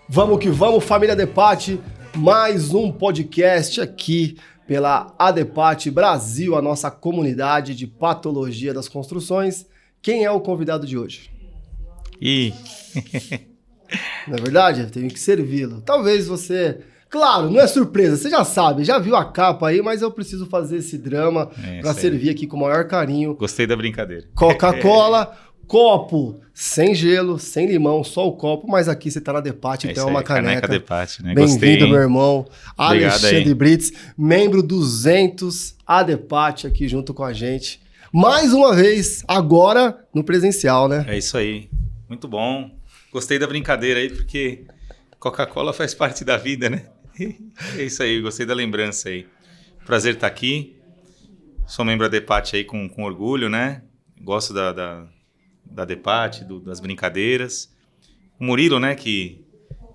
Vamos que vamos, família Adepate, mais um podcast aqui pela Adepate Brasil, a nossa comunidade de patologia das construções. Quem é o convidado de hoje? Não é verdade? Tenho que servi-lo. Talvez você... Claro, não é surpresa, você já sabe, já viu a capa aí, mas eu preciso fazer esse drama para servir aqui com o maior carinho. Gostei da brincadeira. Coca-Cola... Copo sem gelo, sem limão, só o copo, mas aqui você tá na Adepate, então é uma caneca. Adepate, né? Bem-vindo, meu irmão. Obrigado, Alexandre Brits, membro 200 Adepate aqui junto com a gente. Mais uma vez, agora no presencial, né? É isso aí. Muito bom. Gostei da brincadeira aí, porque Coca-Cola faz parte da vida, né? É isso aí, gostei da lembrança aí. Prazer estar aqui. Sou membro Adepate aí com orgulho, né? Gosto da Adepate, das brincadeiras. O Murilo, né, que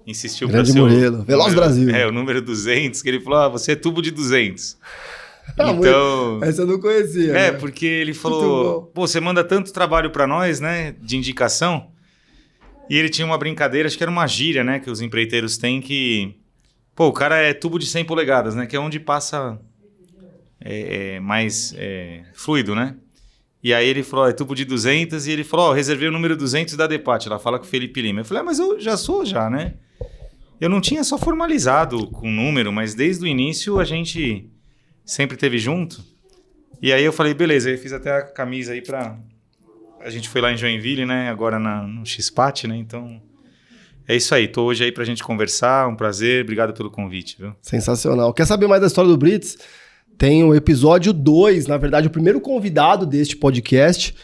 insistiu para ser Murilo, Veloz Brasil. O número 200, que ele falou, você é tubo de 200. Então, essa eu não conhecia. Né? Porque ele falou, pô, você manda tanto trabalho para nós, né, de indicação. E ele tinha uma brincadeira, acho que era uma gíria, né, que os empreiteiros têm que... Pô, o cara é tubo de 100 polegadas, né, que é onde passa mais fluido, né? E aí ele falou, é tubo de 200, e ele falou, reservei o número 200 da Adepate, ela fala com o Felipe Lima. Eu falei, mas eu já sou, né? Eu não tinha só formalizado com o número, mas desde o início a gente sempre teve junto. E aí eu falei, beleza, eu fiz até a camisa aí pra... A gente foi lá em Joinville, né? Agora no X-Pat, né? Então, é isso aí. Tô hoje aí pra gente conversar, um prazer, obrigado pelo convite, viu? Sensacional. Quer saber mais da história do Brits? Tem o episódio 2, na verdade, o primeiro convidado deste podcast,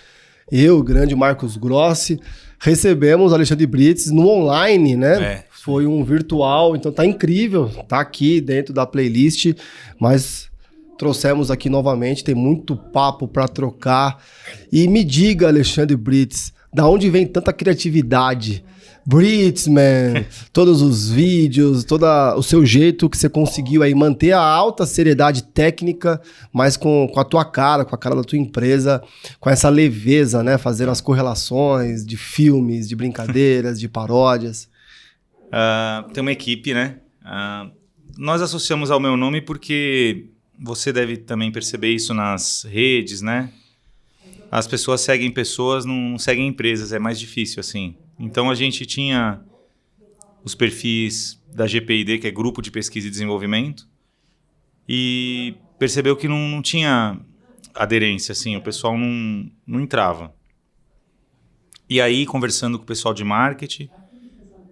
eu, o grande Marcos Grossi, recebemos o Alexandre Brits no online, né? Foi um virtual, então tá incrível, tá aqui dentro da playlist, mas trouxemos aqui novamente, tem muito papo para trocar. E me diga, Alexandre Brits, da onde vem tanta criatividade? Brits, man, todos os vídeos, todo o seu jeito que você conseguiu aí manter a alta seriedade técnica, mas com a tua cara, com a cara da tua empresa, com essa leveza, né? Fazendo as correlações de filmes, de brincadeiras, de paródias. Tem uma equipe, né? Nós associamos ao meu nome porque você deve também perceber isso nas redes, né? As pessoas seguem pessoas, não seguem empresas, é mais difícil, assim. Então, a gente tinha os perfis da GPID, que é Grupo de Pesquisa e Desenvolvimento, e percebeu que não tinha aderência, assim, o pessoal não entrava. E aí, conversando com o pessoal de marketing,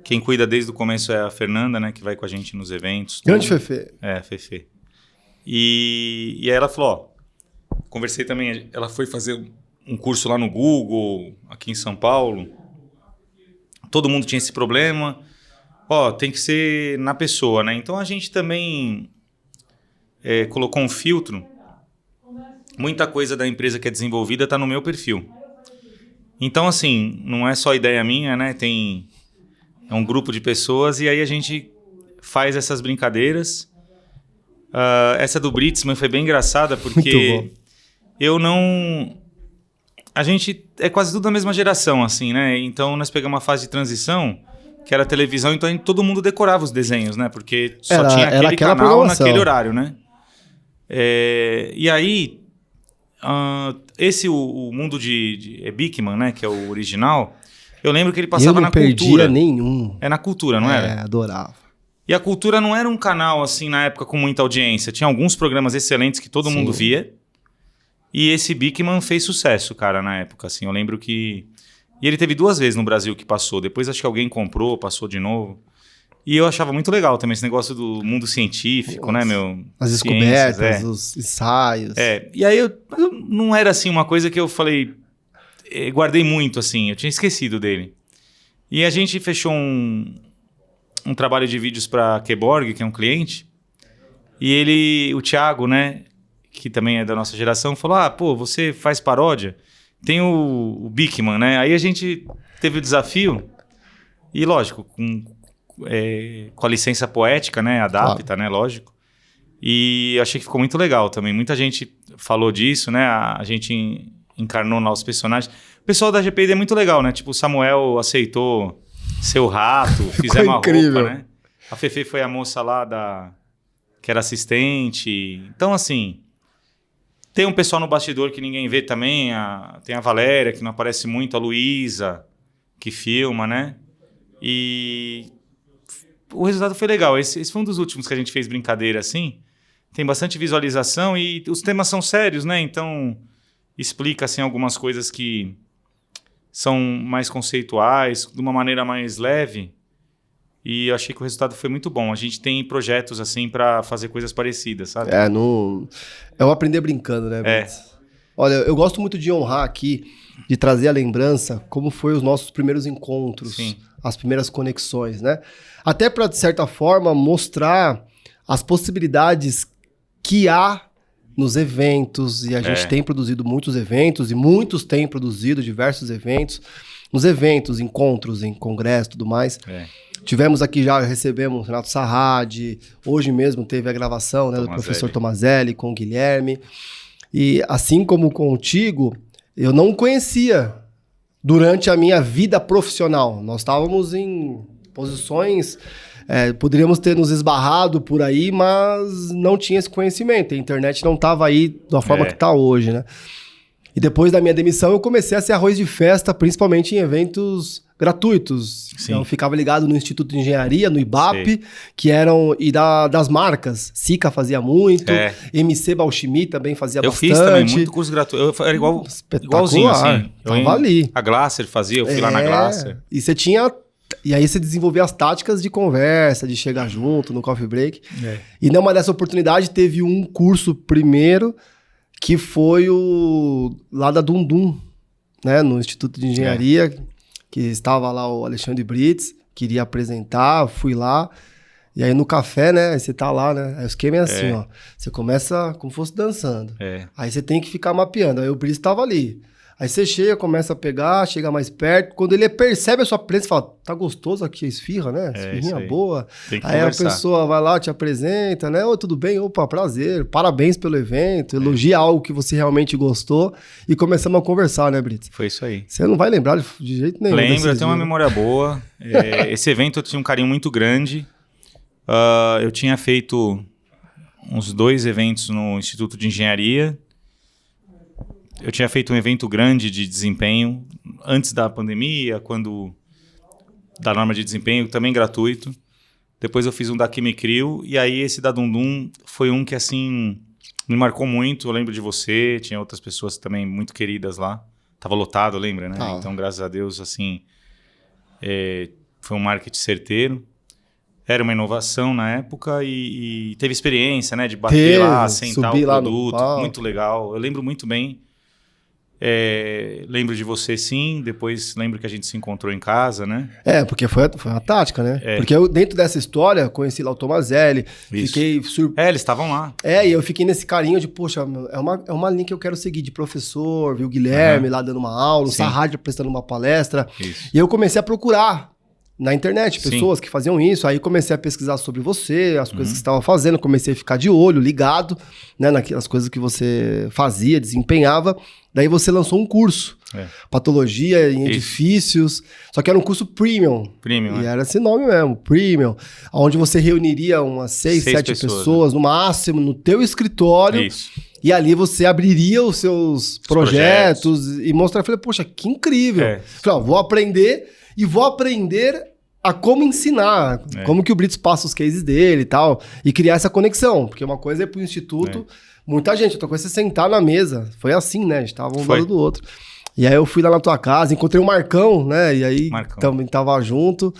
quem cuida desde o começo é a Fernanda, né, que vai com a gente nos eventos. Grande Fefe. Fefe. E aí ela falou, conversei também, ela foi fazer um curso lá no Google, aqui em São Paulo. Todo mundo tinha esse problema. Tem que ser na pessoa, né? Então a gente também colocou um filtro. Muita coisa da empresa que é desenvolvida está no meu perfil. Então, assim, não é só ideia minha, né? É um grupo de pessoas e aí a gente faz essas brincadeiras. Essa do Britsman foi bem engraçada porque a gente é quase tudo da mesma geração, assim, né? Então, nós pegamos uma fase de transição, que era televisão, então todo mundo decorava os desenhos, né? Porque só tinha aquele canal naquele horário, né? E aí, o mundo de Bigman, né? Que é o original, eu lembro que ele passava na Cultura. Eu não perdia nenhum. É na Cultura, não era? Adorava. E a Cultura não era um canal, assim, na época, com muita audiência. Tinha alguns programas excelentes que todo mundo via. E esse Bigman fez sucesso, cara, na época, assim. Eu lembro que... E ele teve 2 vezes no Brasil que passou. Depois acho que alguém comprou, passou de novo. E eu achava muito legal também esse negócio do mundo científico, né, meu? As descobertas, os ensaios. E aí eu não era, assim, uma coisa que eu falei... guardei muito, assim. Eu tinha esquecido dele. E a gente fechou um trabalho de vídeos para a Keborg, que é um cliente. E o Thiago, né... que também é da nossa geração, falou, pô, você faz paródia? Tem o Bigman, né? Aí a gente teve o desafio, e lógico, com a licença poética, né? Adapta, né? Lógico. E eu achei que ficou muito legal também. Muita gente falou disso, né? A gente encarnou lá os personagens. O pessoal da GPI é muito legal, né? Tipo, o Samuel aceitou ser o rato, fizemos incrível. a roupa, né? A Fefe foi a moça lá que era assistente. Então, assim, tem um pessoal no bastidor que ninguém vê também. Tem a Valéria, que não aparece muito, a Luísa, que filma, né? E o resultado foi legal. Esse foi um dos últimos que a gente fez brincadeira, assim. Tem bastante visualização e os temas são sérios, né? Então, explica, assim, algumas coisas que são mais conceituais, de uma maneira mais leve. E eu achei que o resultado foi muito bom. A gente tem projetos, assim, para fazer coisas parecidas, sabe? É o aprender brincando, né, Brits? Olha, eu gosto muito de honrar aqui, de trazer a lembrança como foi os nossos primeiros encontros, Sim. As primeiras conexões, né? Até para, de certa forma, mostrar as possibilidades que há nos eventos, e a gente tem produzido muitos eventos, e muitos têm produzido diversos eventos, nos eventos, encontros, em congresso e tudo mais. Tivemos aqui, já recebemos Renato Sarradi, hoje mesmo teve a gravação, né, do professor Tomazelli com o Guilherme, e assim como contigo, eu não conhecia durante a minha vida profissional. Nós estávamos em posições... poderíamos ter nos esbarrado por aí, mas não tinha esse conhecimento. A internet não estava aí da forma que está hoje, né? E depois da minha demissão, eu comecei a ser arroz de festa, principalmente em eventos gratuitos. Sim. Então, eu ficava ligado no Instituto de Engenharia, no IBAP, que eram... E das marcas. Sica fazia muito, MC Balchimi também fazia bastante. Eu fiz também, muito curso gratuito. Eu era igualzinho, assim. Tava ali. A Glasser fazia, eu fui lá na Glasser. E você tinha... E aí você desenvolveu as táticas de conversa, de chegar junto no coffee break. E numa dessa oportunidade teve um curso primeiro que foi o lá da Dundum, né, no Instituto de Engenharia, que estava lá o Alexandre Brits, queria apresentar, fui lá. E aí no café, né, aí você tá lá, né, aí o esquema é assim, ó, você começa como fosse dançando. Aí você tem que ficar mapeando, aí o Brits estava ali. Aí você chega, começa a pegar, chega mais perto. Quando ele percebe a sua presença, fala, tá gostoso aqui a esfirra, né? Esfirrinha boa. Tem que aí conversar. A pessoa vai lá, te apresenta, né? Ô, tudo bem? Opa, prazer. Parabéns pelo evento. Elogia algo que você realmente gostou. E começamos a conversar, né, Brits? Foi isso aí. Você não vai lembrar de jeito nenhum. Lembro, eu tenho uma memória boa. Esse evento eu tinha um carinho muito grande. Eu tinha feito uns 2 eventos no Instituto de Engenharia. Eu tinha feito um evento grande de desempenho antes da pandemia, da norma de desempenho, também gratuito. Depois eu fiz um da Quimicrio, e aí esse da Dundum foi um que, assim, me marcou muito. Eu lembro de você, tinha outras pessoas também muito queridas lá. Tava lotado, lembra, né? Então, graças a Deus, assim, foi um marketing certeiro. Era uma inovação na época e teve experiência, né? De bater lá, sentar o produto. Muito legal. Eu lembro muito bem. Lembro de você, sim. Depois lembro que a gente se encontrou em casa, né? Porque foi uma tática, né? Porque eu, dentro dessa história, conheci lá o Tomazelli. Fiquei eles estavam lá. E eu fiquei nesse carinho de, poxa, é uma linha que eu quero seguir de professor, viu o Guilherme lá dando uma aula, o Sarradi prestando uma palestra. E eu comecei a procurar na internet pessoas que faziam isso. Aí comecei a pesquisar sobre você, as coisas que você estava fazendo. Comecei a ficar de olho, ligado, né, nas coisas que você fazia, desempenhava. Daí você lançou um curso, Patologia em Edifícios, só que era um curso premium. E era esse nome mesmo, premium, onde você reuniria umas 6, 7 pessoas, no máximo, no teu escritório. E ali você abriria os seus projetos e mostrar. Eu falei, poxa, que incrível. Falei, vou aprender a como ensinar, como que o Brits passa os cases dele e tal, e criar essa conexão, porque uma coisa é pro instituto, muita gente, outra coisa é sentar na mesa, foi assim, né, a gente tava um do lado do outro. E aí eu fui lá na tua casa, encontrei o Marcão, né, e aí também tava junto,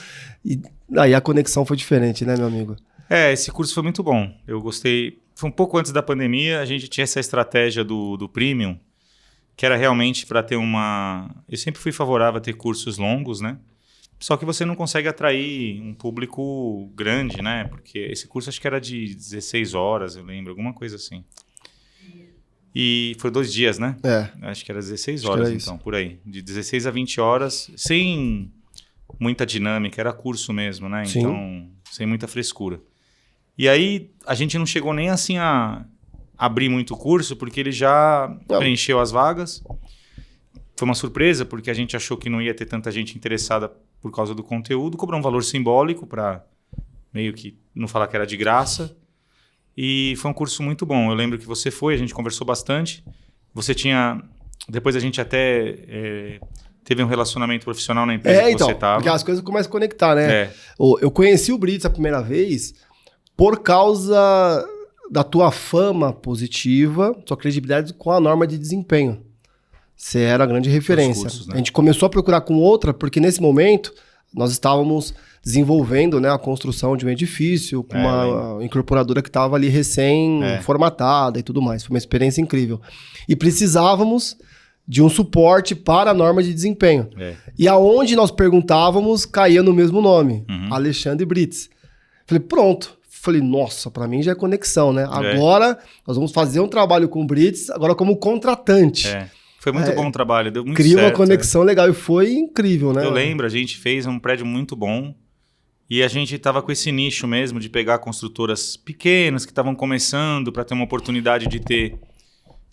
e aí a conexão foi diferente, né, meu amigo? Esse curso foi muito bom, eu gostei, foi um pouco antes da pandemia, a gente tinha essa estratégia do Premium, que era realmente para ter eu sempre fui favorável a ter cursos longos, né? Só que você não consegue atrair um público grande, né? Porque esse curso acho que era de 16 horas, eu lembro, alguma coisa assim. E foi 2 dias, né? Acho que era 16 horas, então, por aí. De 16 a 20 horas, sem muita dinâmica, era curso mesmo, né? Sim. Então, sem muita frescura. E aí, a gente não chegou nem assim a abrir muito curso, porque ele já preencheu as vagas. Foi uma surpresa, porque a gente achou que não ia ter tanta gente interessada por causa do conteúdo. Cobrou um valor simbólico para meio que não falar que era de graça. E foi um curso muito bom. Eu lembro que você foi, a gente conversou bastante. Você tinha... Depois a gente até teve um relacionamento profissional na empresa que você estava. Porque as coisas começam a conectar, né? É. Eu conheci o Brits a primeira vez por causa da tua fama positiva, tua credibilidade com a norma de desempenho. Você era a grande referência. Cursos, né? A gente começou a procurar com outra, porque nesse momento nós estávamos desenvolvendo, né, a construção de um edifício com uma incorporadora que estava ali recém-formatada e tudo mais. Foi uma experiência incrível. E precisávamos de um suporte para a norma de desempenho. E aonde nós perguntávamos, caía no mesmo nome, Alexandre Brits. Falei, pronto. Falei, nossa, para mim já é conexão, né? Agora nós vamos fazer um trabalho com o Brits, agora como contratante. Foi muito bom o trabalho, deu muito certo. Cria uma conexão legal e foi incrível, né? Eu lembro, a gente fez um prédio muito bom e a gente estava com esse nicho mesmo de pegar construtoras pequenas que estavam começando para ter uma oportunidade de ter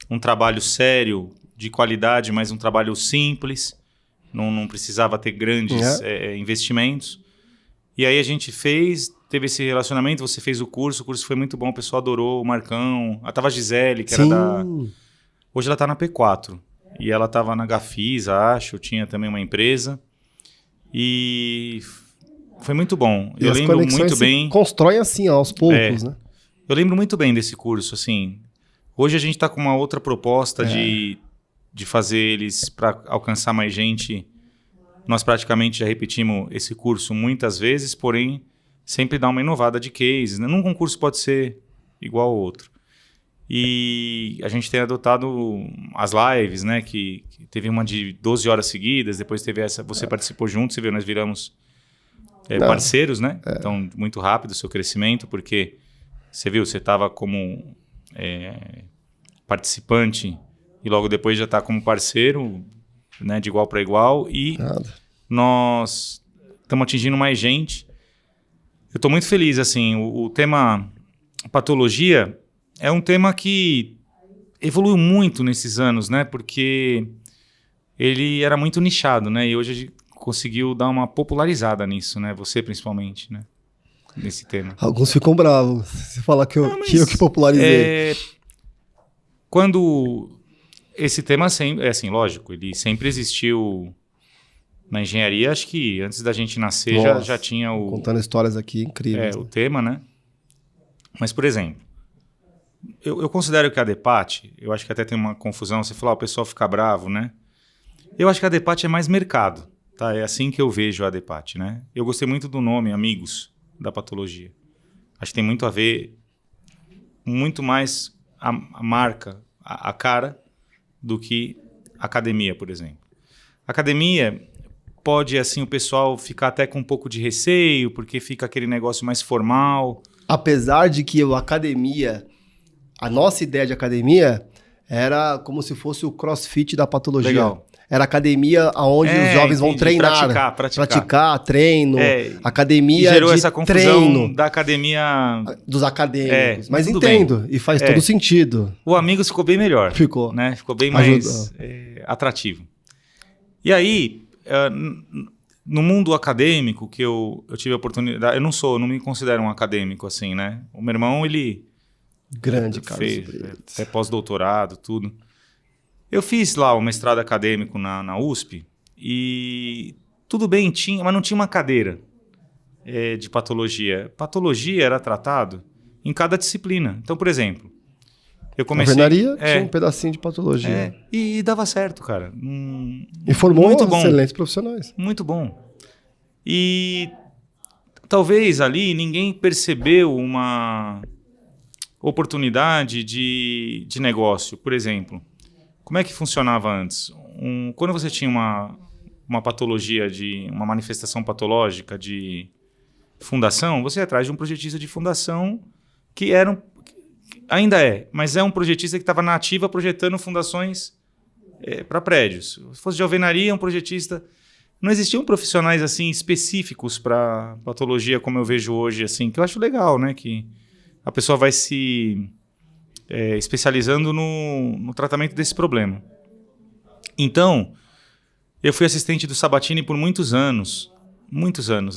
um trabalho sério, de qualidade, mas um trabalho simples. Não precisava ter grandes investimentos. E aí a gente teve esse relacionamento, você fez o curso foi muito bom, o pessoal adorou, o Marcão, tava a Gisele, que era da... Hoje ela tá na P4, e ela tava na Gafisa, acho, tinha também uma empresa, e foi muito bom. E eu lembro muito bem... constroem assim, aos poucos, né? Eu lembro muito bem desse curso, assim. Hoje a gente tá com uma outra proposta de fazer eles para alcançar mais gente. Nós praticamente já repetimos esse curso muitas vezes, porém sempre dá uma inovada de cases, né? Num concurso pode ser igual ao outro. E a gente tem adotado as lives, né? Que teve uma de 12 horas seguidas, depois teve essa, você participou junto, você viu, nós viramos parceiros, né? Então, muito rápido o seu crescimento, porque você viu, você estava como participante e logo depois já está como parceiro, né, de igual para igual, e nós estamos atingindo mais gente. Eu estou muito feliz, assim, o tema patologia é um tema que evoluiu muito nesses anos, né, porque ele era muito nichado, né, e hoje a gente conseguiu dar uma popularizada nisso, né, você principalmente, né, nesse tema. Alguns ficam bravos se falar que eu que popularizei. Quando esse tema sempre, assim, lógico, ele sempre existiu na engenharia, acho que antes da gente nascer já tinha o... Contando histórias aqui incríveis. O tema, né? Mas, por exemplo, eu considero que a ADEPAT, eu acho que até tem uma confusão, você falou, o pessoal fica bravo, né? Eu acho que a ADEPAT é mais mercado, tá? É assim que eu vejo a ADEPAT, né? Eu gostei muito do nome, Amigos da Patologia. Acho que tem muito a ver, muito mais a marca, a cara, do que academia, por exemplo. Academia pode, assim, o pessoal ficar até com um pouco de receio, porque fica aquele negócio mais formal. Apesar de que a nossa ideia de academia era como se fosse o crossfit da patologia. Legal. Era academia onde os jovens vão treinar. Praticar, treino, academia gerou de essa confusão treino. Da academia... Dos acadêmicos. Mas entendo, e faz todo sentido. O Amigos ficou bem melhor. Ficou. Né? Ficou bem mais atrativo. E aí, no mundo acadêmico, que eu tive a oportunidade... Eu não me considero um acadêmico, assim, né? O meu irmão, ele... Grande, cara. Fez pós-doutorado, tudo. Eu fiz lá o mestrado acadêmico na USP e tudo bem, mas não tinha uma cadeira de patologia. Patologia era tratado em cada disciplina. Então, por exemplo, eu comecei... Na alvenaria tinha um pedacinho de patologia. E dava certo, cara. E formou excelentes profissionais. Muito bom. E talvez ali ninguém percebeu uma oportunidade de negócio, por exemplo. Como é que funcionava antes? Quando você tinha uma patologia, uma manifestação patológica de fundação, você ia atrás de um projetista de fundação que ainda mas é um projetista que estava na ativa projetando fundações para prédios. Se fosse de alvenaria, um projetista... não existiam profissionais assim específicos para patologia como eu vejo hoje, assim, que eu acho legal, né? Que a pessoa vai se especializando no tratamento desse problema. Então, eu fui assistente do Sabatini por muitos anos,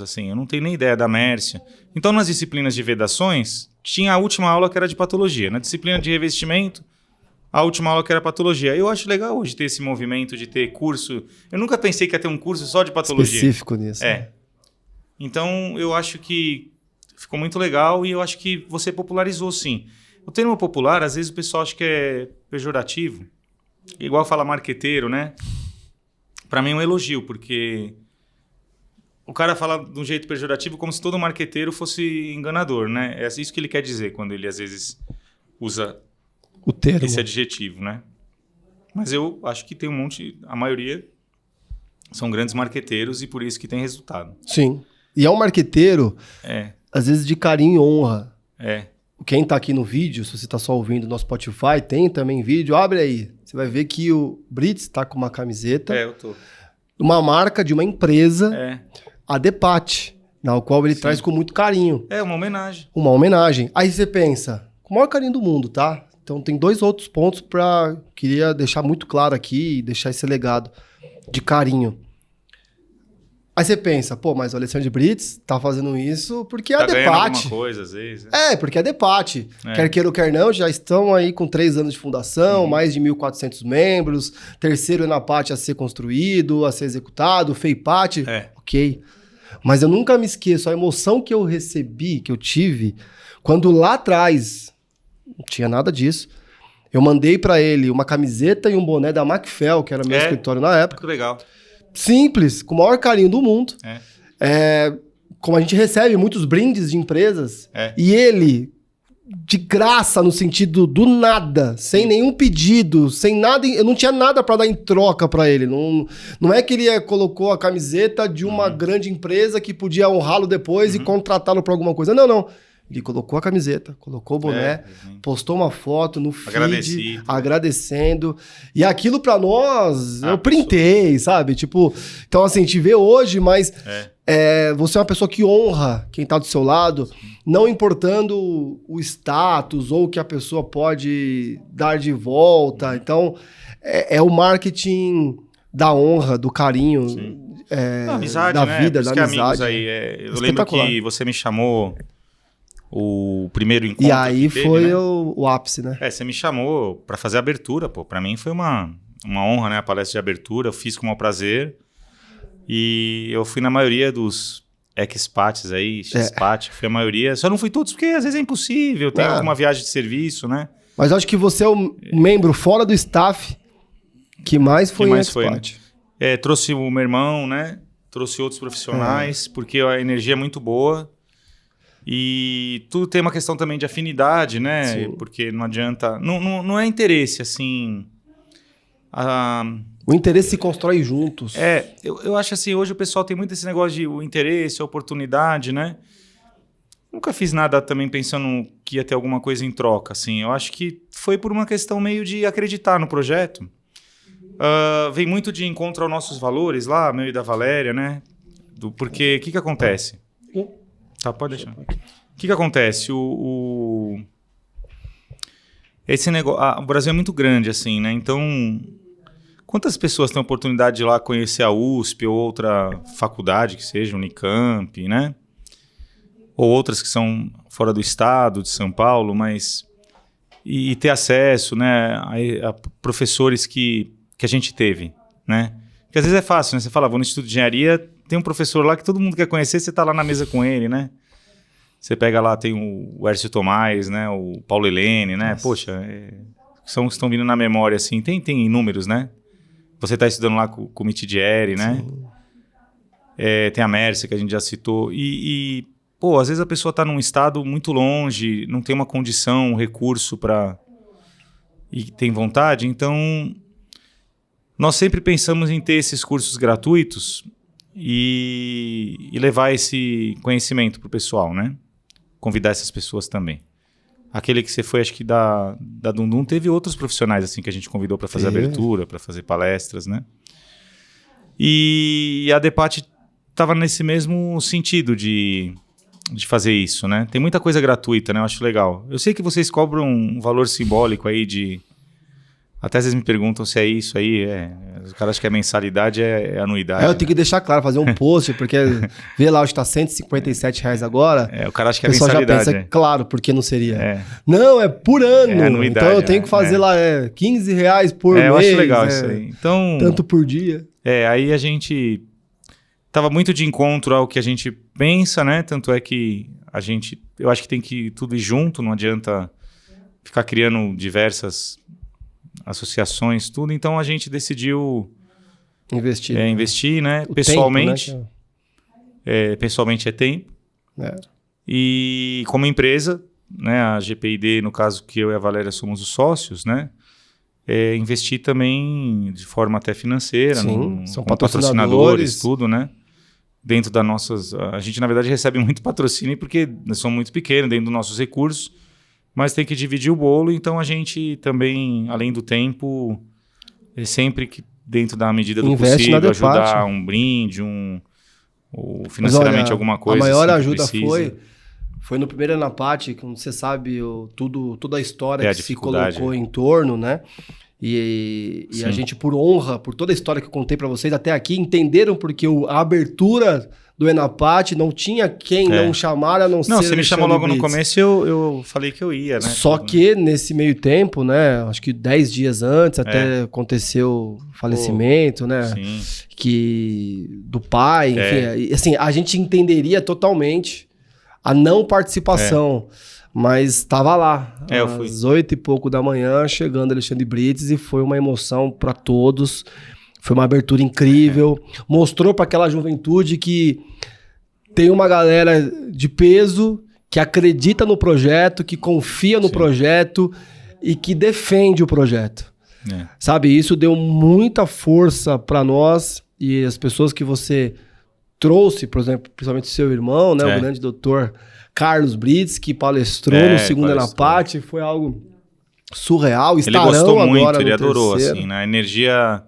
assim, eu não tenho nem ideia da Mércia. Então, nas disciplinas de vedações, tinha a última aula que era de patologia. Na disciplina de revestimento, a última aula que era patologia. Eu acho legal hoje ter esse movimento de ter curso. Eu nunca pensei que ia ter um curso só de patologia. Específico nisso. Então, eu acho que ficou muito legal e eu acho que você popularizou, sim. O termo popular, às vezes o pessoal acha que é pejorativo. Igual fala marqueteiro, né? Para mim é um elogio, porque o cara fala de um jeito pejorativo como se todo marqueteiro fosse enganador, né? É isso que ele quer dizer quando ele, às vezes, usa o termo. Esse adjetivo, né? Mas eu acho que tem um monte... A maioria são grandes marqueteiros e por isso que tem resultado. Sim. E é um marqueteiro, às vezes, de carinho e honra. Quem tá aqui no vídeo, se você tá só ouvindo no Spotify, tem também vídeo, abre aí. Você vai ver que o Brits tá com uma camiseta. Eu tô. Uma marca de uma empresa, a Depat, na qual ele traz com muito carinho. Uma homenagem. Uma homenagem. Aí você pensa, com o maior carinho do mundo, tá? Então tem 2 outros pontos queria deixar muito claro aqui e deixar esse legado de carinho. Aí você pensa, mas o Alexandre Brits tá fazendo isso porque é a Depat. Alguma coisa, às vezes. Porque é a Depat. Quer queira ou quer não, já estão aí com 3 anos de fundação, mais de 1.400 membros, terceiro Enapat a ser construído, a ser executado, FEIPAT, ok. Mas eu nunca me esqueço a emoção que eu recebi, que eu tive, quando lá atrás, não tinha nada disso, eu mandei pra ele uma camiseta e um boné da Macfel, que era meu escritório na época. Muito legal. Simples, com o maior carinho do mundo. Como a gente recebe muitos brindes de empresas, e ele, de graça, no sentido do nada, sem nenhum pedido, sem nada, eu não tinha nada para dar em troca para ele. Não é que ele colocou a camiseta de uma grande empresa que podia honrá-lo depois e contratá-lo para alguma coisa. Não. Ele colocou a camiseta, colocou o boné, postou uma foto no feed, agradecendo. E aquilo pra nós, eu printei, sabe? Tipo, então assim, te vê hoje, mas você é uma pessoa que honra quem tá do seu lado, não importando o status ou o que a pessoa pode dar de volta. Então, é o marketing da honra, do carinho, da amizade, da né? vida, da amizade. Amigos aí, eu lembro que você me chamou... O primeiro encontro. E aí foi o ápice, né? Você me chamou para fazer a abertura, pô. Para mim foi uma honra, né? A palestra de abertura. Eu fiz com o maior prazer. E eu fui na maioria dos expats aí, XPAT. Fui a maioria. Só não fui todos porque às vezes é impossível. Tem alguma viagem de serviço, né? Mas acho que você é o membro fora do staff que mais foi em expat. Né? Trouxe o meu irmão, né? Trouxe outros profissionais, porque a energia é muito boa. E tudo tem uma questão também de afinidade, né? Sim. Porque não adianta... Não é interesse, assim... O interesse se constrói juntos. Eu acho assim, hoje o pessoal tem muito esse negócio de o interesse, a oportunidade, né? Nunca fiz nada também pensando que ia ter alguma coisa em troca, assim. Eu acho que foi por uma questão meio de acreditar no projeto. Vem muito de encontro aos nossos valores lá, meu e da Valéria, né? Porque o que acontece? Tá, pode deixar. O que acontece? Esse negócio, o Brasil é muito grande, assim, né? Então, quantas pessoas têm a oportunidade de ir lá conhecer a USP ou outra faculdade, que seja Unicamp, né? Ou outras que são fora do estado, de São Paulo, mas... E ter acesso, né? A professores que a gente teve, né? Porque às vezes é fácil, né? Você fala, vou no Instituto de Engenharia... Tem um professor lá que todo mundo quer conhecer, você tá lá na mesa com ele, né? Você pega lá, tem o Hércio Tomás, né? O Paulo Helene, né? Nossa. Poxa, são os que estão vindo na memória, assim. Tem inúmeros, né? Você tá estudando lá com o Mitidieri, né? Tem a Mércia, que a gente já citou. Pô, às vezes a pessoa tá num estado muito longe, não tem uma condição, um recurso e tem vontade. Então, nós sempre pensamos em ter esses cursos gratuitos e levar esse conhecimento pro pessoal, né? Convidar essas pessoas também. Aquele que você foi, acho que da Dundum, teve outros profissionais assim que a gente convidou para fazer abertura, para fazer palestras, né? E a Depati estava nesse mesmo sentido de fazer isso, né? Tem muita coisa gratuita, né? Eu acho legal. Eu sei que vocês cobram um valor simbólico aí de... Até às vezes me perguntam se é isso aí, os caras acham que a mensalidade é anuidade. Eu tenho que deixar claro, fazer um post, porque vê lá, hoje tá R$157 agora. O cara acha que é mensalidade. O pessoal já pensa, claro, porque não seria. Não, é por ano. É anuidade, então eu tenho que fazer lá R$15 por mês. Eu acho legal isso aí. Então, tanto por dia. Aí a gente tava muito de encontro ao que a gente pensa, né? Tanto é que eu acho que tem que tudo ir junto, não adianta ficar criando diversas associações, tudo. Então a gente decidiu investir, né? Pessoalmente. Tempo, né? Pessoalmente é tempo. E como empresa, né? A GPID, no caso que eu e a Valéria somos os sócios, né? Investir também de forma até financeira. Sim, são patrocinadores, tudo, né? Dentro das nossas... A gente, na verdade, recebe muito patrocínio porque nós somos muito pequenos, dentro dos nossos recursos, mas tem que dividir o bolo, então a gente também, além do tempo, sempre que dentro da medida do possível, ajudar um brinde, ou financeiramente olha, alguma coisa. A maior assim, ajuda foi no primeiro Anapati, como você sabe, toda a história que se colocou em torno, né? E a gente, por honra, por toda a história que eu contei para vocês até aqui, entenderam porque a abertura do Enapati não tinha quem não chamar a não ser... Não, você me chamou logo no começo e eu falei que eu ia, né? Só que nesse meio tempo, né? Acho que 10 dias antes até aconteceu o falecimento, né?Sim. Do pai, enfim. Assim, a gente entenderia totalmente a não participação. Mas estava lá, às 8 e pouco da manhã, chegando Alexandre Brites, e foi uma emoção para todos. Foi uma abertura incrível. Mostrou para aquela juventude que tem uma galera de peso que acredita no projeto, que confia no projeto e que defende o projeto. Sabe, isso deu muita força para nós e as pessoas que você trouxe, por exemplo, principalmente seu irmão, né, o grande doutor Carlos Brites, que palestrou no segundo Enapati, foi algo surreal. Ele gostou muito, ele adorou, assim, né? A energia...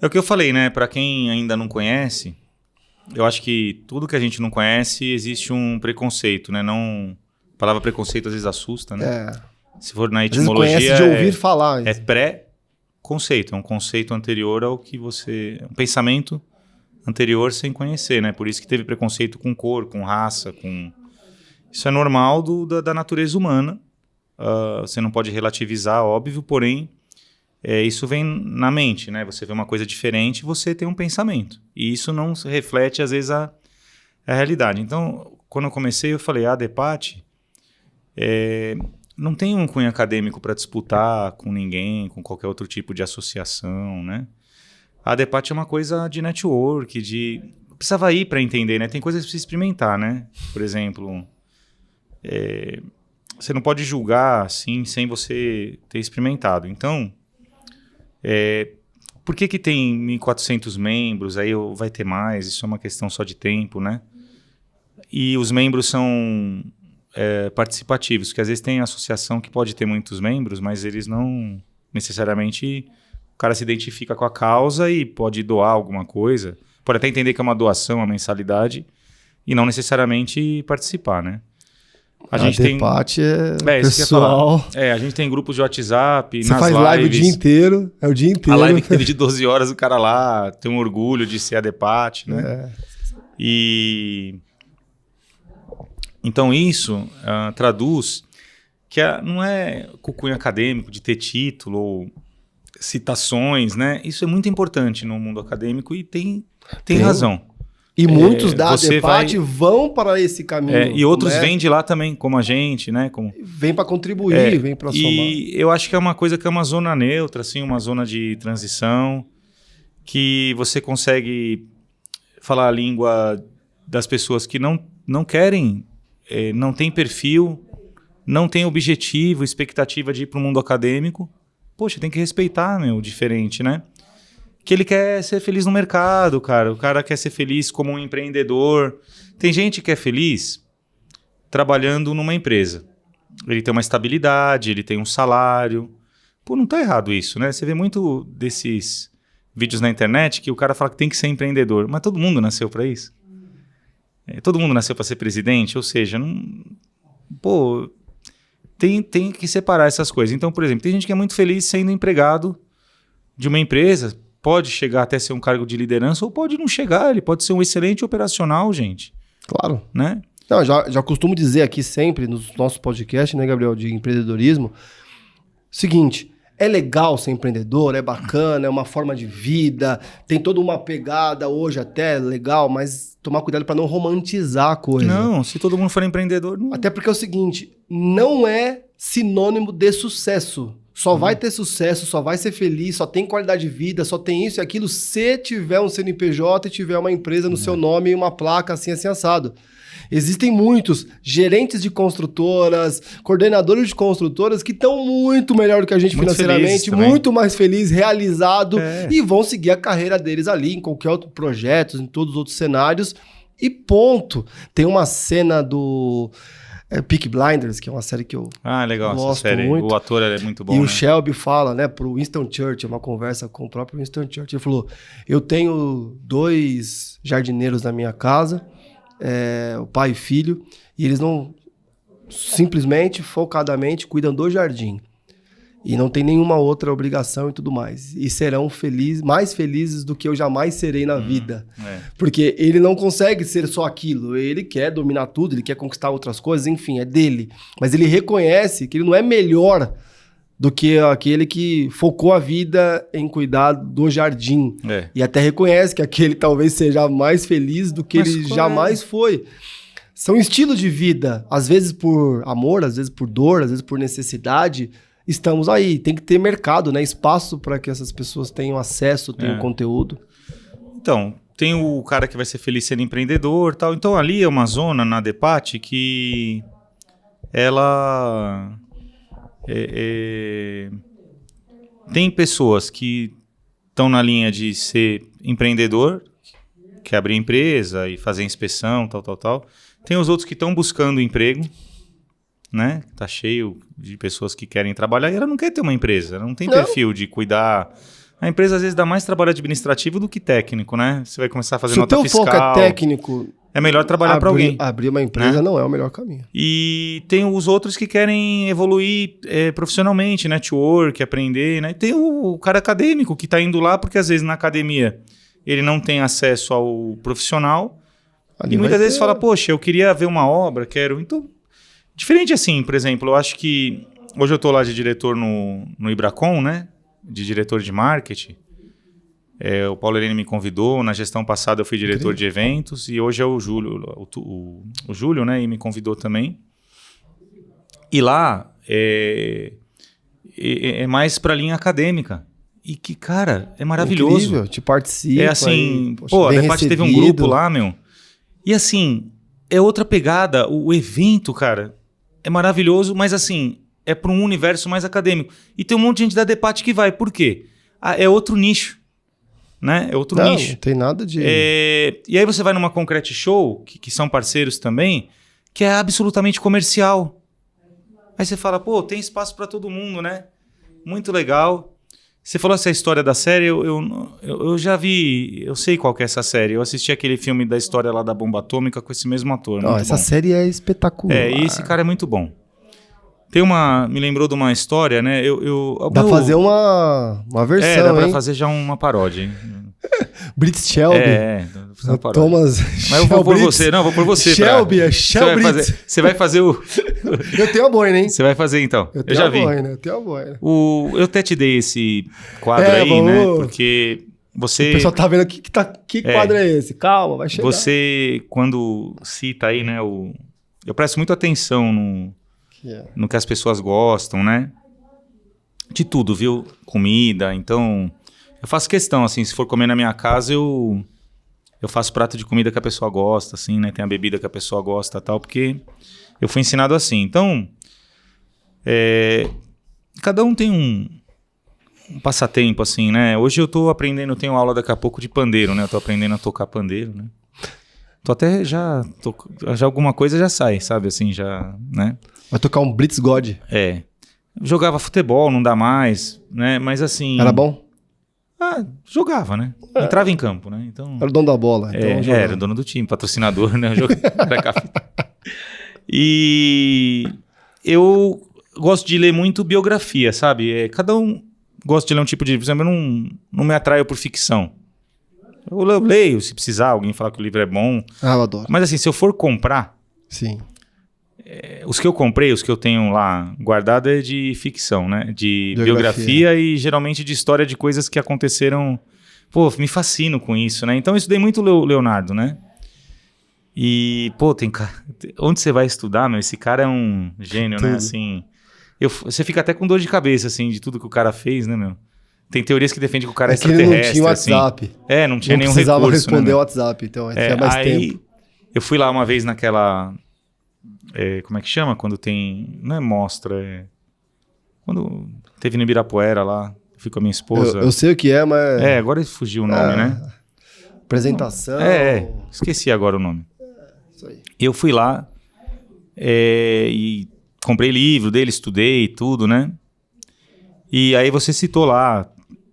É o que eu falei, né? Para quem ainda não conhece, eu acho que tudo que a gente não conhece, existe um preconceito, né? A palavra preconceito às vezes assusta, né? Se for na etimologia... Às vezes conhece de ouvir falar. É pré-conceito, é um conceito anterior ao que um pensamento anterior sem conhecer, né? Por isso que teve preconceito com cor, com raça, com... Isso é normal da natureza humana. Você não pode relativizar, óbvio, porém, isso vem na mente, né? Você vê uma coisa diferente, você tem um pensamento. E isso não se reflete, às vezes, a realidade. Então, quando eu comecei, eu falei, a Depati não tem um cunho acadêmico para disputar com ninguém, com qualquer outro tipo de associação, né? A Depati é uma coisa de network, precisava ir para entender, né? Tem coisas que precisa experimentar, né? Por exemplo... você não pode julgar assim sem você ter experimentado. Então, por que tem 1.400 membros? Aí vai ter mais, isso é uma questão só de tempo, né? E os membros são participativos, porque às vezes tem associação que pode ter muitos membros, mas eles não necessariamente... O cara se identifica com a causa e pode doar alguma coisa. Pode até entender que é uma doação, uma mensalidade, e não necessariamente participar, né? A gente tem Depati pessoal. A gente tem grupos de WhatsApp, Você faz live o dia inteiro, o dia inteiro. A live que teve de 12 horas, o cara lá tem um orgulho de ser a Depati, né? E então isso traduz que não é cunho acadêmico de ter título ou citações, né? Isso é muito importante no mundo acadêmico e tem razão. E muitos da Depati vão para esse caminho. E outros vêm de lá também, como a gente, né? Vem para contribuir, vem para somar. E eu acho que é uma coisa que é uma zona neutra, assim, uma zona de transição, que você consegue falar a língua das pessoas que não querem, não tem perfil, não tem objetivo, expectativa de ir para o mundo acadêmico. Poxa, tem que respeitar, o diferente, né? Que ele quer ser feliz no mercado, cara. O cara quer ser feliz como um empreendedor. Tem gente que é feliz trabalhando numa empresa. Ele tem uma estabilidade, ele tem um salário. Pô, não tá errado isso, né? Você vê muito desses vídeos na internet que o cara fala que tem que ser empreendedor. Mas todo mundo nasceu para isso. Todo mundo nasceu para ser presidente, ou seja, tem que separar essas coisas. Então, por exemplo, tem gente que é muito feliz sendo empregado de uma empresa, pode chegar até ser um cargo de liderança ou pode não chegar, ele pode ser um excelente operacional, gente. Claro. Né? Não, já costumo dizer aqui sempre, nos nossos podcasts, né, Gabriel, de empreendedorismo, seguinte, é legal ser empreendedor, é bacana, é uma forma de vida, tem toda uma pegada hoje até legal, mas tomar cuidado para não romantizar a coisa. Não, se todo mundo for empreendedor... Não... Até porque é o seguinte, não é sinônimo de sucesso. Só vai ter sucesso, só vai ser feliz, só tem qualidade de vida, só tem isso e aquilo se tiver um CNPJ e tiver uma empresa no seu nome e uma placa assim assado. Existem muitos gerentes de construtoras, coordenadores de construtoras que estão muito melhor do que a gente muito financeiramente, muito mais feliz, realizado e vão seguir a carreira deles ali em qualquer outro projeto, em todos os outros cenários e ponto. Tem uma cena do Peaky Blinders, que é uma série que eu legal, gosto essa série. muito. O ator é muito bom, E né? o Shelby fala, né, pro Winston Churchill, uma conversa com o próprio Winston Churchill, ele falou, eu tenho 2 jardineiros na minha casa, o pai e filho, e eles não simplesmente, focadamente, cuidam do jardim. E não tem nenhuma outra obrigação e tudo mais. E serão mais felizes do que eu jamais serei na vida. Porque ele não consegue ser só aquilo. Ele quer dominar tudo, ele quer conquistar outras coisas, enfim, é dele. Mas ele reconhece que ele não é melhor do que aquele que focou a vida em cuidar do jardim. E até reconhece que aquele talvez seja mais feliz do que ele jamais foi. São estilos de vida. Às vezes por amor, às vezes por dor, às vezes por necessidade. Estamos aí. Tem que ter mercado, né? Espaço para que essas pessoas tenham acesso, tenham conteúdo. Então, tem o cara que vai ser feliz sendo empreendedor e tal. Então, ali é uma zona na Depati que ela... tem pessoas que estão na linha de ser empreendedor, que abrir empresa e fazer inspeção, tal. Tem os outros que estão buscando emprego, né? Tá cheio de pessoas que querem trabalhar e ela não quer ter uma empresa, ela não tem perfil de cuidar. A empresa às vezes dá mais trabalho administrativo do que técnico, né? Você vai começar a fazer nota fiscal. Se o teu foco é técnico... É melhor trabalhar para alguém. Abrir uma empresa, né? Não é o melhor caminho. E tem os outros que querem evoluir profissionalmente, network, aprender, né? E tem o cara acadêmico que está indo lá porque às vezes na academia ele não tem acesso ao profissional ali e muitas vezes fala, poxa, eu queria ver uma obra, quero... Então, diferente assim, por exemplo, eu acho que hoje eu estou lá de diretor no Ibracon, né? De diretor de marketing. O Paulo Helene me convidou, na gestão passada eu fui diretor de eventos e hoje é o Júlio, o Júlio, né, e me convidou também. E lá é mais para a linha acadêmica. E que, cara, é maravilhoso. Incrível, te participa. É assim, a Depati teve um grupo lá, meu. E assim, é outra pegada. O evento, cara, é maravilhoso, mas assim, é para um universo mais acadêmico. E tem um monte de gente da Depati que vai. Por quê? É outro nicho. Né? É outro nicho. Não tem nada de... E aí você vai numa Concrete Show, que são parceiros também, que é absolutamente comercial. Aí você fala, pô, tem espaço para todo mundo, né? Muito legal. Você falou essa história da série, eu já vi, eu sei qual que é essa série. Eu assisti aquele filme da história lá da bomba atômica com esse mesmo ator. Essa série é espetacular. E esse cara é muito bom. Me lembrou de uma história, né? Dá pra fazer uma versão, dá pra fazer já uma paródia, hein? Brits Shelby. Thomas. Mas eu vou por você, vou por você. Shelby. Você vai fazer o... Eu tenho a boina, hein? Você vai fazer então. Eu já vi. Eu tenho a boina. Eu até te dei esse quadro aí, né? Porque você... O pessoal tá vendo que quadro é esse. Calma, vai chegar. Você, quando cita aí, né? Eu presto muita atenção no que as pessoas gostam, né? De tudo, viu? Comida, então... Eu faço questão, assim, se for comer na minha casa, eu faço prato de comida que a pessoa gosta, assim, né? Tem a bebida que a pessoa gosta e tal, porque eu fui ensinado assim. Então, cada um tem um passatempo, assim, né? Hoje eu tô aprendendo, eu tenho aula daqui a pouco de pandeiro, né? Eu tô aprendendo a tocar pandeiro, né? Tô até já alguma coisa já sai, sabe? Assim, já, né? Vai tocar um Blitz God. Jogava futebol, não dá mais, né? Mas assim... Era bom? Jogava, né? Entrava em campo, né? Então, era o dono da bola. Então era o dono do time, patrocinador, né? Era capitão. E eu gosto de ler muito biografia, sabe? Cada um gosta de ler um tipo de... Por exemplo, eu não me atraio por ficção. Eu leio, se precisar, alguém falar que o livro é bom. Eu adoro. Mas assim, se eu for comprar... Sim. Os que eu comprei, os que eu tenho lá guardado é de ficção, né? De biografia e geralmente de história de coisas que aconteceram. Pô, me fascino com isso, né? Então eu estudei muito o Leonardo, né? E, pô, tem cara... Onde você vai estudar, meu? Esse cara é um gênio, né? Assim, você fica até com dor de cabeça, assim, de tudo que o cara fez, né, meu? Tem teorias que defendem que o cara é extraterrestre. Não tinha WhatsApp. Assim. Não tinha nenhum recurso. Não precisava responder o WhatsApp, então tinha mais tempo. Eu fui lá uma vez naquela... como é que chama? Quando tem... Não é mostra, Quando teve no Ibirapuera lá, fui com a minha esposa. Eu sei o que é, mas... agora fugiu o nome, né? Apresentação... esqueci agora o nome. Isso aí. Eu fui lá e comprei livro dele, estudei tudo, né? E aí você citou lá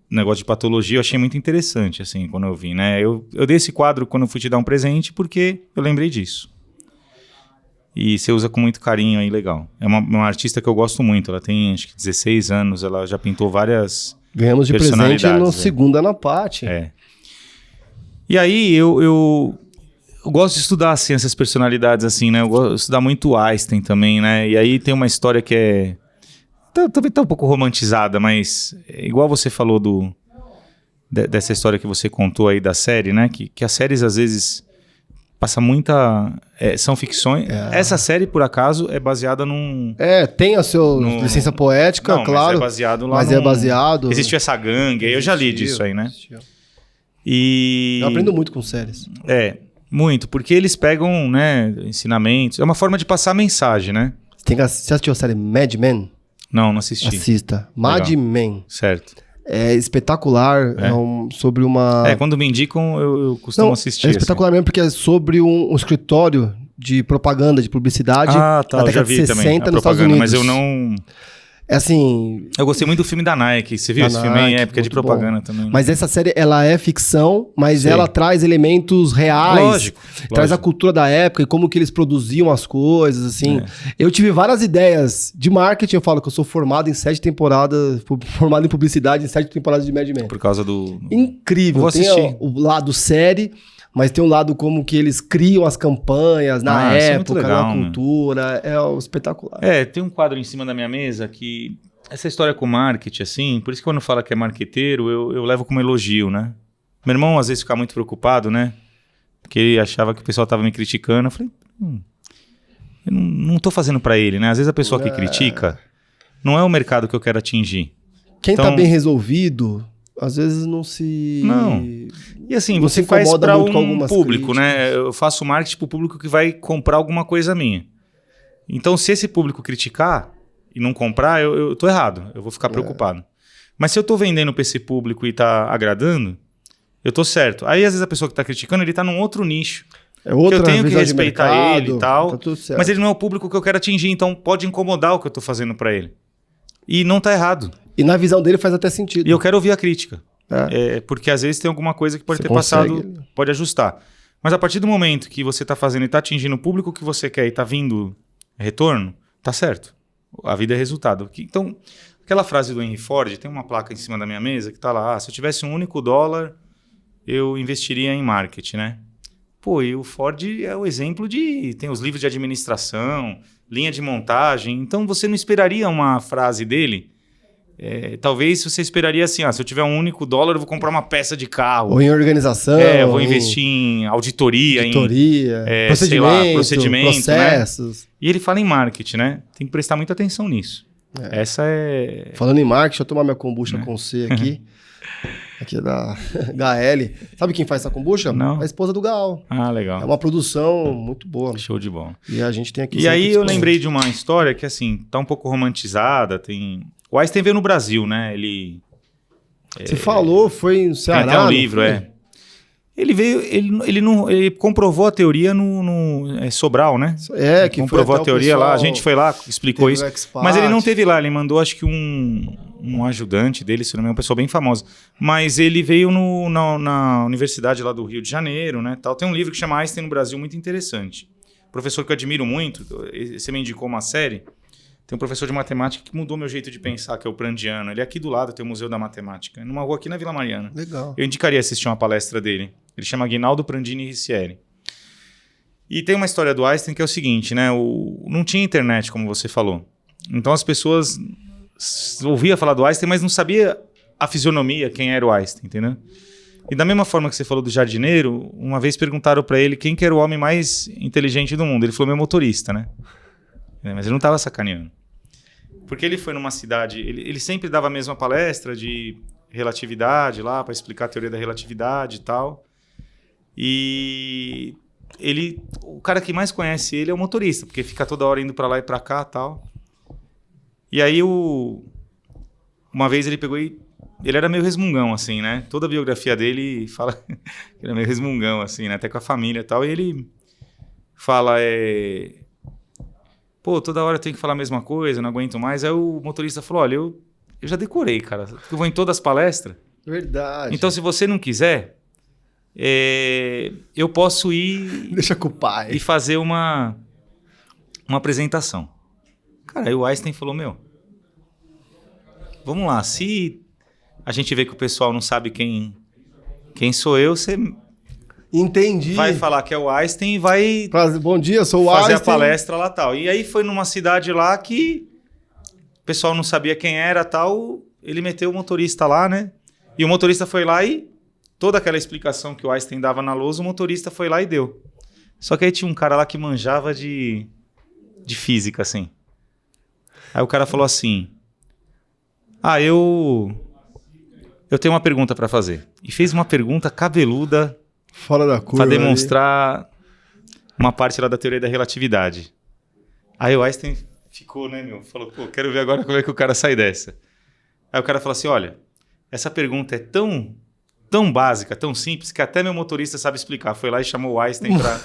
negócio de patologia, eu achei muito interessante, assim, quando eu vi, né? Eu dei esse quadro quando eu fui te dar um presente porque eu lembrei disso. E você usa com muito carinho aí, legal. É uma artista que eu gosto muito, ela tem acho que 16 anos, ela já pintou várias Ganhamos de presente no Segunda na Pátio. E aí eu gosto de estudar assim, essas personalidades assim, né? Eu gosto de estudar muito Einstein também, né? E aí tem uma história que é... Talvez tá um pouco romantizada, mas igual você falou dessa história que você contou aí da série, né? Que as séries às vezes... Passa muita... são ficções. Essa série, por acaso, é baseada num... tem a sua licença poética, claro. Mas é baseado lá é baseado... Existiu essa gangue, aí eu já li disso aí, né? E... Eu aprendo muito com séries. Muito. Porque eles pegam, né, ensinamentos. É uma forma de passar mensagem, né? Você assistiu a série Mad Men? Não assisti. Assista. Mad Men. Certo. É espetacular, sobre uma... Quando me indicam, eu costumo assistir. É espetacular mesmo, porque é sobre um escritório de propaganda, de publicidade, na década de 60 nos Estados Unidos. Mas eu não... É assim... Eu gostei muito do filme da Nike. Você viu esse filme aí? Porque é de propaganda também. Né? Mas essa série, ela é ficção, mas ela traz elementos reais. Lógico. Traz a cultura da época e como que eles produziam as coisas, assim. Eu tive várias ideias de marketing. Eu falo que eu sou formado em 7 temporadas... Formado em publicidade em 7 temporadas de Mad Men. Por causa do... Incrível. Vou assistir. Tem o lado série... Mas tem um lado como que eles criam as campanhas na época, legal, na cultura. É espetacular. Tem um quadro em cima da minha mesa que... Essa história com marketing, assim... Por isso que quando fala que é marqueteiro, eu levo como elogio, né? Meu irmão às vezes fica muito preocupado, né? Porque ele achava que o pessoal tava me criticando. Eu falei... eu não tô fazendo pra ele, né? Às vezes a pessoa que critica... Não é o mercado que eu quero atingir. Quem tá bem resolvido... Às vezes não se... Não. E assim, você faz para um público, críticas, né? Eu faço marketing para o público que vai comprar alguma coisa minha. Então, se esse público criticar e não comprar, eu tô errado. Eu vou ficar preocupado. Mas se eu tô vendendo para esse público e tá agradando, eu tô certo. Aí, às vezes, a pessoa que tá criticando, ele tá num outro nicho. É outra que eu tenho que respeitar mercado, ele e tal. Tá tudo certo. Mas ele não é o público que eu quero atingir, então pode incomodar o que eu tô fazendo para ele. E não tá errado. E na visão dele faz até sentido. E eu quero ouvir a crítica. Porque às vezes tem alguma coisa que pode ter passado, pode ajustar. Mas a partir do momento que você está fazendo e está atingindo o público que você quer e está vindo retorno, tá certo. A vida é resultado. Então, aquela frase do Henry Ford, tem uma placa em cima da minha mesa que está lá, se eu tivesse um único dólar, eu investiria em marketing, né? Pô, e o Ford é o exemplo tem os livros de administração, linha de montagem, então você não esperaria uma frase dele. Talvez você esperaria assim, se eu tiver um único dólar, eu vou comprar uma peça de carro. Ou em organização. Eu vou investir em auditoria, procedimentos, processos. Né? E ele fala em marketing, né? Tem que prestar muita atenção nisso. Essa é... Falando em marketing, deixa eu tomar minha kombucha com C aqui. Aqui é da HL. Sabe quem faz essa kombucha? Não. A esposa do Gal. Ah, legal. É uma produção muito boa. Show de bola. E a gente tem aqui... E aí eu lembrei de uma história que, assim, tá um pouco romantizada, O Einstein veio no Brasil, né? Você falou, foi no Ceará. Tem até um livro, Ele veio, ele comprovou a teoria no Sobral, né? Que comprovou foi a teoria lá, a gente foi lá, explicou isso. Mas ele não teve lá, ele mandou acho que um um ajudante dele, se não me engano, uma pessoa bem famosa. Mas ele veio na universidade lá do Rio de Janeiro, né? Tal. Tem um livro que chama Einstein no Brasil, muito interessante. Professor que eu admiro muito, você me indicou uma série, tem um professor de matemática que mudou meu jeito de pensar, que é o Prandiano. Ele é aqui do lado, tem o Museu da Matemática, numa rua aqui na Vila Mariana. Legal. Eu indicaria assistir uma palestra dele. Ele chama Aguinaldo Prandini Riccieri. E tem uma história do Einstein que é o seguinte, né? Não tinha internet, como você falou. Então as pessoas ouviam falar do Einstein, mas não sabia a fisionomia, quem era o Einstein, entendeu? E da mesma forma que você falou do jardineiro, uma vez perguntaram para ele quem que era o homem mais inteligente do mundo. Ele falou, meu motorista, né? Mas ele não estava sacaneando. Porque ele foi numa cidade... Ele sempre dava a mesma palestra de relatividade lá, para explicar a teoria da relatividade e tal. E o cara que mais conhece ele é o motorista, porque fica toda hora indo para lá e para cá e tal. E aí, uma vez ele pegou e... Ele era meio resmungão, assim, né? Toda a biografia dele fala que ele era meio resmungão, assim, né? Até com a família e tal. E ele fala, pô, toda hora eu tenho que falar a mesma coisa, não aguento mais. Aí o motorista falou, olha, eu já decorei, cara. Eu vou em todas as palestras. Verdade. Então, se você não quiser, eu posso ir... Deixa com o pai. E fazer uma apresentação. Cara, aí o Einstein falou, vamos lá, se a gente vê que o pessoal não sabe quem sou eu, você... Entendi. Vai falar que é o Einstein e vai... Bom dia, sou o fazer Einstein. a palestra lá tal. E aí foi numa cidade lá que o pessoal não sabia quem era tal, ele meteu o motorista lá, né? E o motorista foi lá e toda aquela explicação que o Einstein dava na lousa, o motorista foi lá e deu. Só que aí tinha um cara lá que manjava de física, assim. Aí o cara falou assim, eu tenho uma pergunta para fazer. E fez uma pergunta cabeluda... Fora da curva. Para demonstrar uma parte lá da teoria da relatividade. Aí o Einstein ficou, né, falou, pô, quero ver agora como é que o cara sai dessa. Aí o cara falou assim, olha, essa pergunta é tão básica, tão simples, que até meu motorista sabe explicar. Foi lá e chamou o Einstein pra...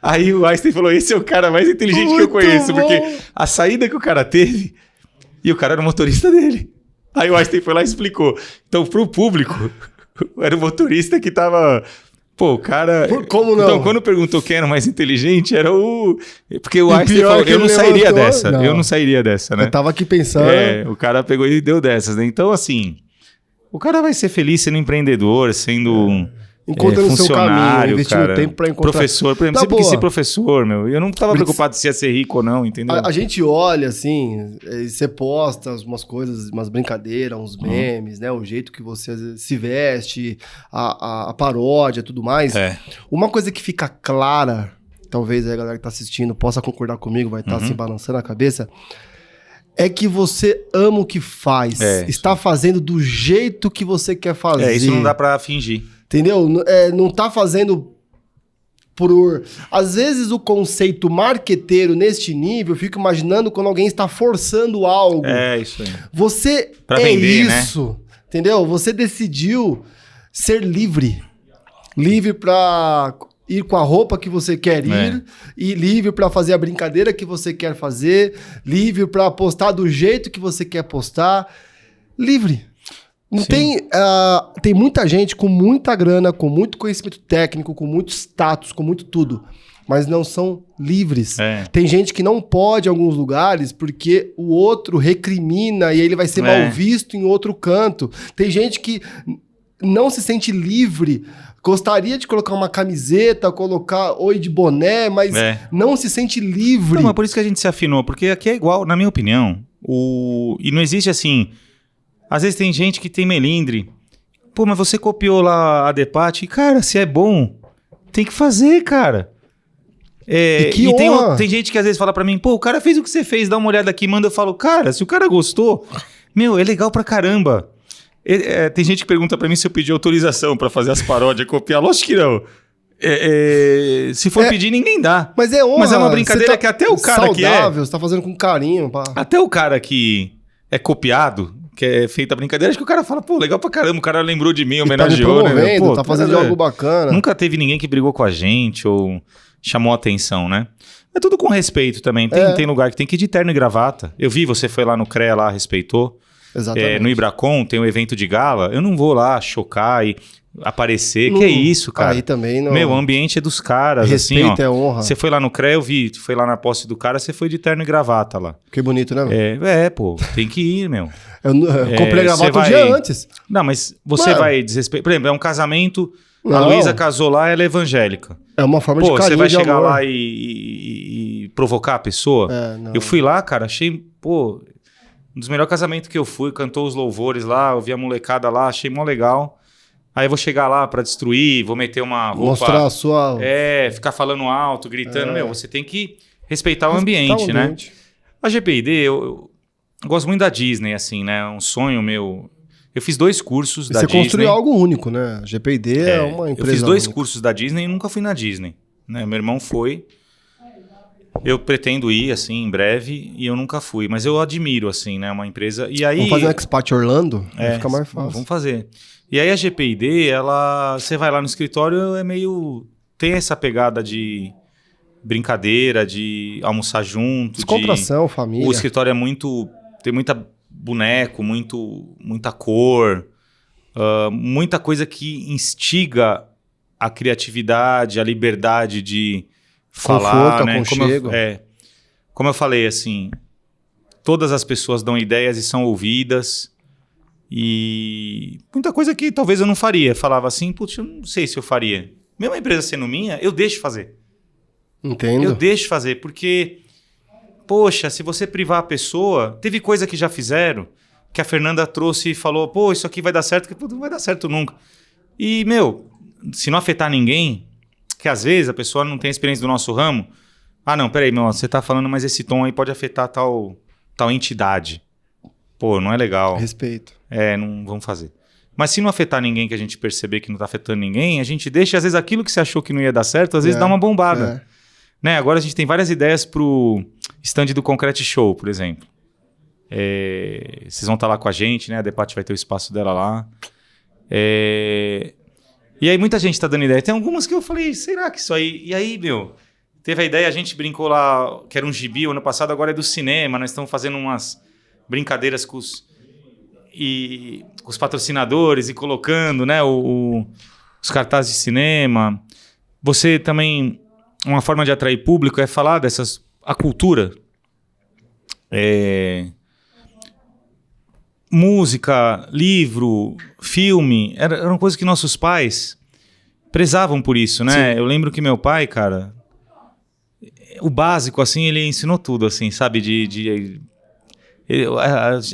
Aí o Einstein falou, esse é o cara mais inteligente que eu conheço, porque a saída que o cara teve, e o cara era o motorista dele. Aí o Einstein foi lá e explicou. Então, pro público... Era o motorista que tava... Pô, o cara... Como não? Então, quando perguntou quem era o mais inteligente, era o... Porque o Einstein falou, eu não sairia dessa. Não. Eu não sairia dessa, né? Eu tava aqui pensando... O cara pegou e deu dessas, né? Então, assim... O cara vai ser feliz sendo empreendedor, sendo... Encontrando seu caminho, investindo cara, tempo pra encontrar... Professor, por exemplo, sempre quis ser professor, Eu não tava preocupado se ia ser rico ou não, entendeu? A gente olha, assim, você posta umas coisas, umas brincadeiras, uns memes, né? O jeito que você se veste, a paródia e tudo mais. Uma coisa que fica clara, talvez a galera que tá assistindo possa concordar comigo, vai estar se balançando a cabeça, é que você ama o que faz. Está fazendo do jeito que você quer fazer. Isso não dá pra fingir. Entendeu? Não tá fazendo Às vezes o conceito marqueteiro neste nível, eu fico imaginando quando alguém está forçando algo. Isso aí. Você pra vender, isso, né? Entendeu? Você decidiu ser livre. Livre pra ir com a roupa que você quer ir, e livre pra fazer a brincadeira que você quer fazer, livre pra postar do jeito que você quer postar. Livre. Não tem muita gente com muita grana, com muito conhecimento técnico, com muito status, com muito tudo, mas não são livres. Tem gente que não pode em alguns lugares porque o outro recrimina e ele vai ser mal visto em outro canto. Tem gente que não se sente livre, gostaria de colocar uma camiseta, colocar oi de boné, mas não se sente livre. Não, mas por isso que a gente se afinou, porque aqui é igual, na minha opinião, e não existe assim... Às vezes tem gente que tem melindre. Pô, mas você copiou lá a Depati. Cara, se é bom, tem que fazer, cara. E tem gente que às vezes fala pra mim, pô, o cara fez o que você fez, dá uma olhada aqui, manda. Eu falo, cara, se o cara gostou, é legal pra caramba. Tem gente que pergunta pra mim se eu pedi autorização pra fazer as paródias, copiar. Lógico que não. Se for pedir, ninguém dá. Mas é honra. Mas é uma brincadeira que até o cara saudável, você tá fazendo com carinho. Até o cara que é copiado... que é feita a brincadeira, acho que o cara fala, pô, legal pra caramba, o cara lembrou de mim, homenageou, né? Pô, tá fazendo algo bacana. Nunca teve ninguém que brigou com a gente, ou chamou a atenção, né? É tudo com respeito também. Tem lugar que tem que ir de terno e gravata. Eu vi, você foi lá no CREA, lá, respeitou. Exatamente. No Ibracon tem um evento de gala. Eu não vou lá chocar e aparecer. Que é isso, cara? Aí também não... Meu, o ambiente é dos caras. Respeito assim, ó, é honra. Você foi lá no CREA, eu vi. Tu foi lá na posse do cara, você foi de terno e gravata lá. Que bonito, né? Pô. Tem que ir, meu. Eu comprei a gravata um dia antes. Não, mas você vai desrespeitar. Por exemplo, é um casamento... A Não. Luísa casou lá, ela é evangélica. É uma forma de Pô, carinho, você vai de chegar amor. lá e provocar a pessoa? Não. Eu fui lá, cara, achei, pô, um dos melhores casamentos que eu fui, cantou os louvores lá, eu vi a molecada lá, achei mó legal. Aí eu vou chegar lá pra destruir, vou meter uma roupa... Mostrar a sua... ficar falando alto, gritando. Meu, você tem que respeitar o ambiente, né? A GPID, eu gosto muito da Disney, assim, né? Um sonho meu... Eu fiz 2 cursos da Disney. Você construiu algo único, né? A GPID é uma empresa Eu fiz 2 única. cursos da Disney e nunca fui na Disney. Né? Meu irmão foi. Eu pretendo ir, assim, em breve, e eu nunca fui. Mas eu admiro, assim, né? Uma empresa... E aí, vamos fazer um expat Orlando? Vai ficar mais fácil. Vamos fazer. E aí a GPID, você vai lá no escritório, é meio... Tem essa pegada de brincadeira, de almoçar junto. Descontração, família. O escritório é muito... Tem muita boneco, muita cor, muita coisa que instiga a criatividade, a liberdade de falar, conforto, né? aconchego. Como eu falei, assim, todas as pessoas dão ideias e são ouvidas, e muita coisa que talvez eu não faria. Falava assim, putz, eu não sei se eu faria. Mesmo a empresa sendo minha, eu deixo fazer. Entendo. Eu deixo fazer, porque... Poxa, se você privar a pessoa... Teve coisa que já fizeram, que a Fernanda trouxe e falou, pô, isso aqui vai dar certo, que não vai dar certo nunca. E, meu, se não afetar ninguém, que às vezes a pessoa não tem experiência do nosso ramo, não, peraí, meu, você tá falando, mas esse tom aí pode afetar tal entidade. Pô, não é legal. Respeito. Não vamos fazer. Mas se não afetar ninguém, que a gente perceber que não tá afetando ninguém, a gente deixa, às vezes, aquilo que você achou que não ia dar certo, às vezes dá uma bombada. Né? Agora a gente tem várias ideias pro stand do Concrete Show, por exemplo. Vocês vão estar lá com a gente, né? A Depati vai ter o espaço dela lá. E aí muita gente está dando ideia. Tem algumas que eu falei, será que isso aí... E aí, meu, teve a ideia, a gente brincou lá, que era um gibi o ano passado, agora é do cinema. Nós estamos fazendo umas brincadeiras com os patrocinadores e colocando, né, os cartazes de cinema. Você também... Uma forma de atrair público é falar a cultura. Música, livro, filme, eram coisas que nossos pais prezavam por isso, né? Sim. Eu lembro que meu pai, cara, o básico, assim, ele ensinou tudo, assim, sabe?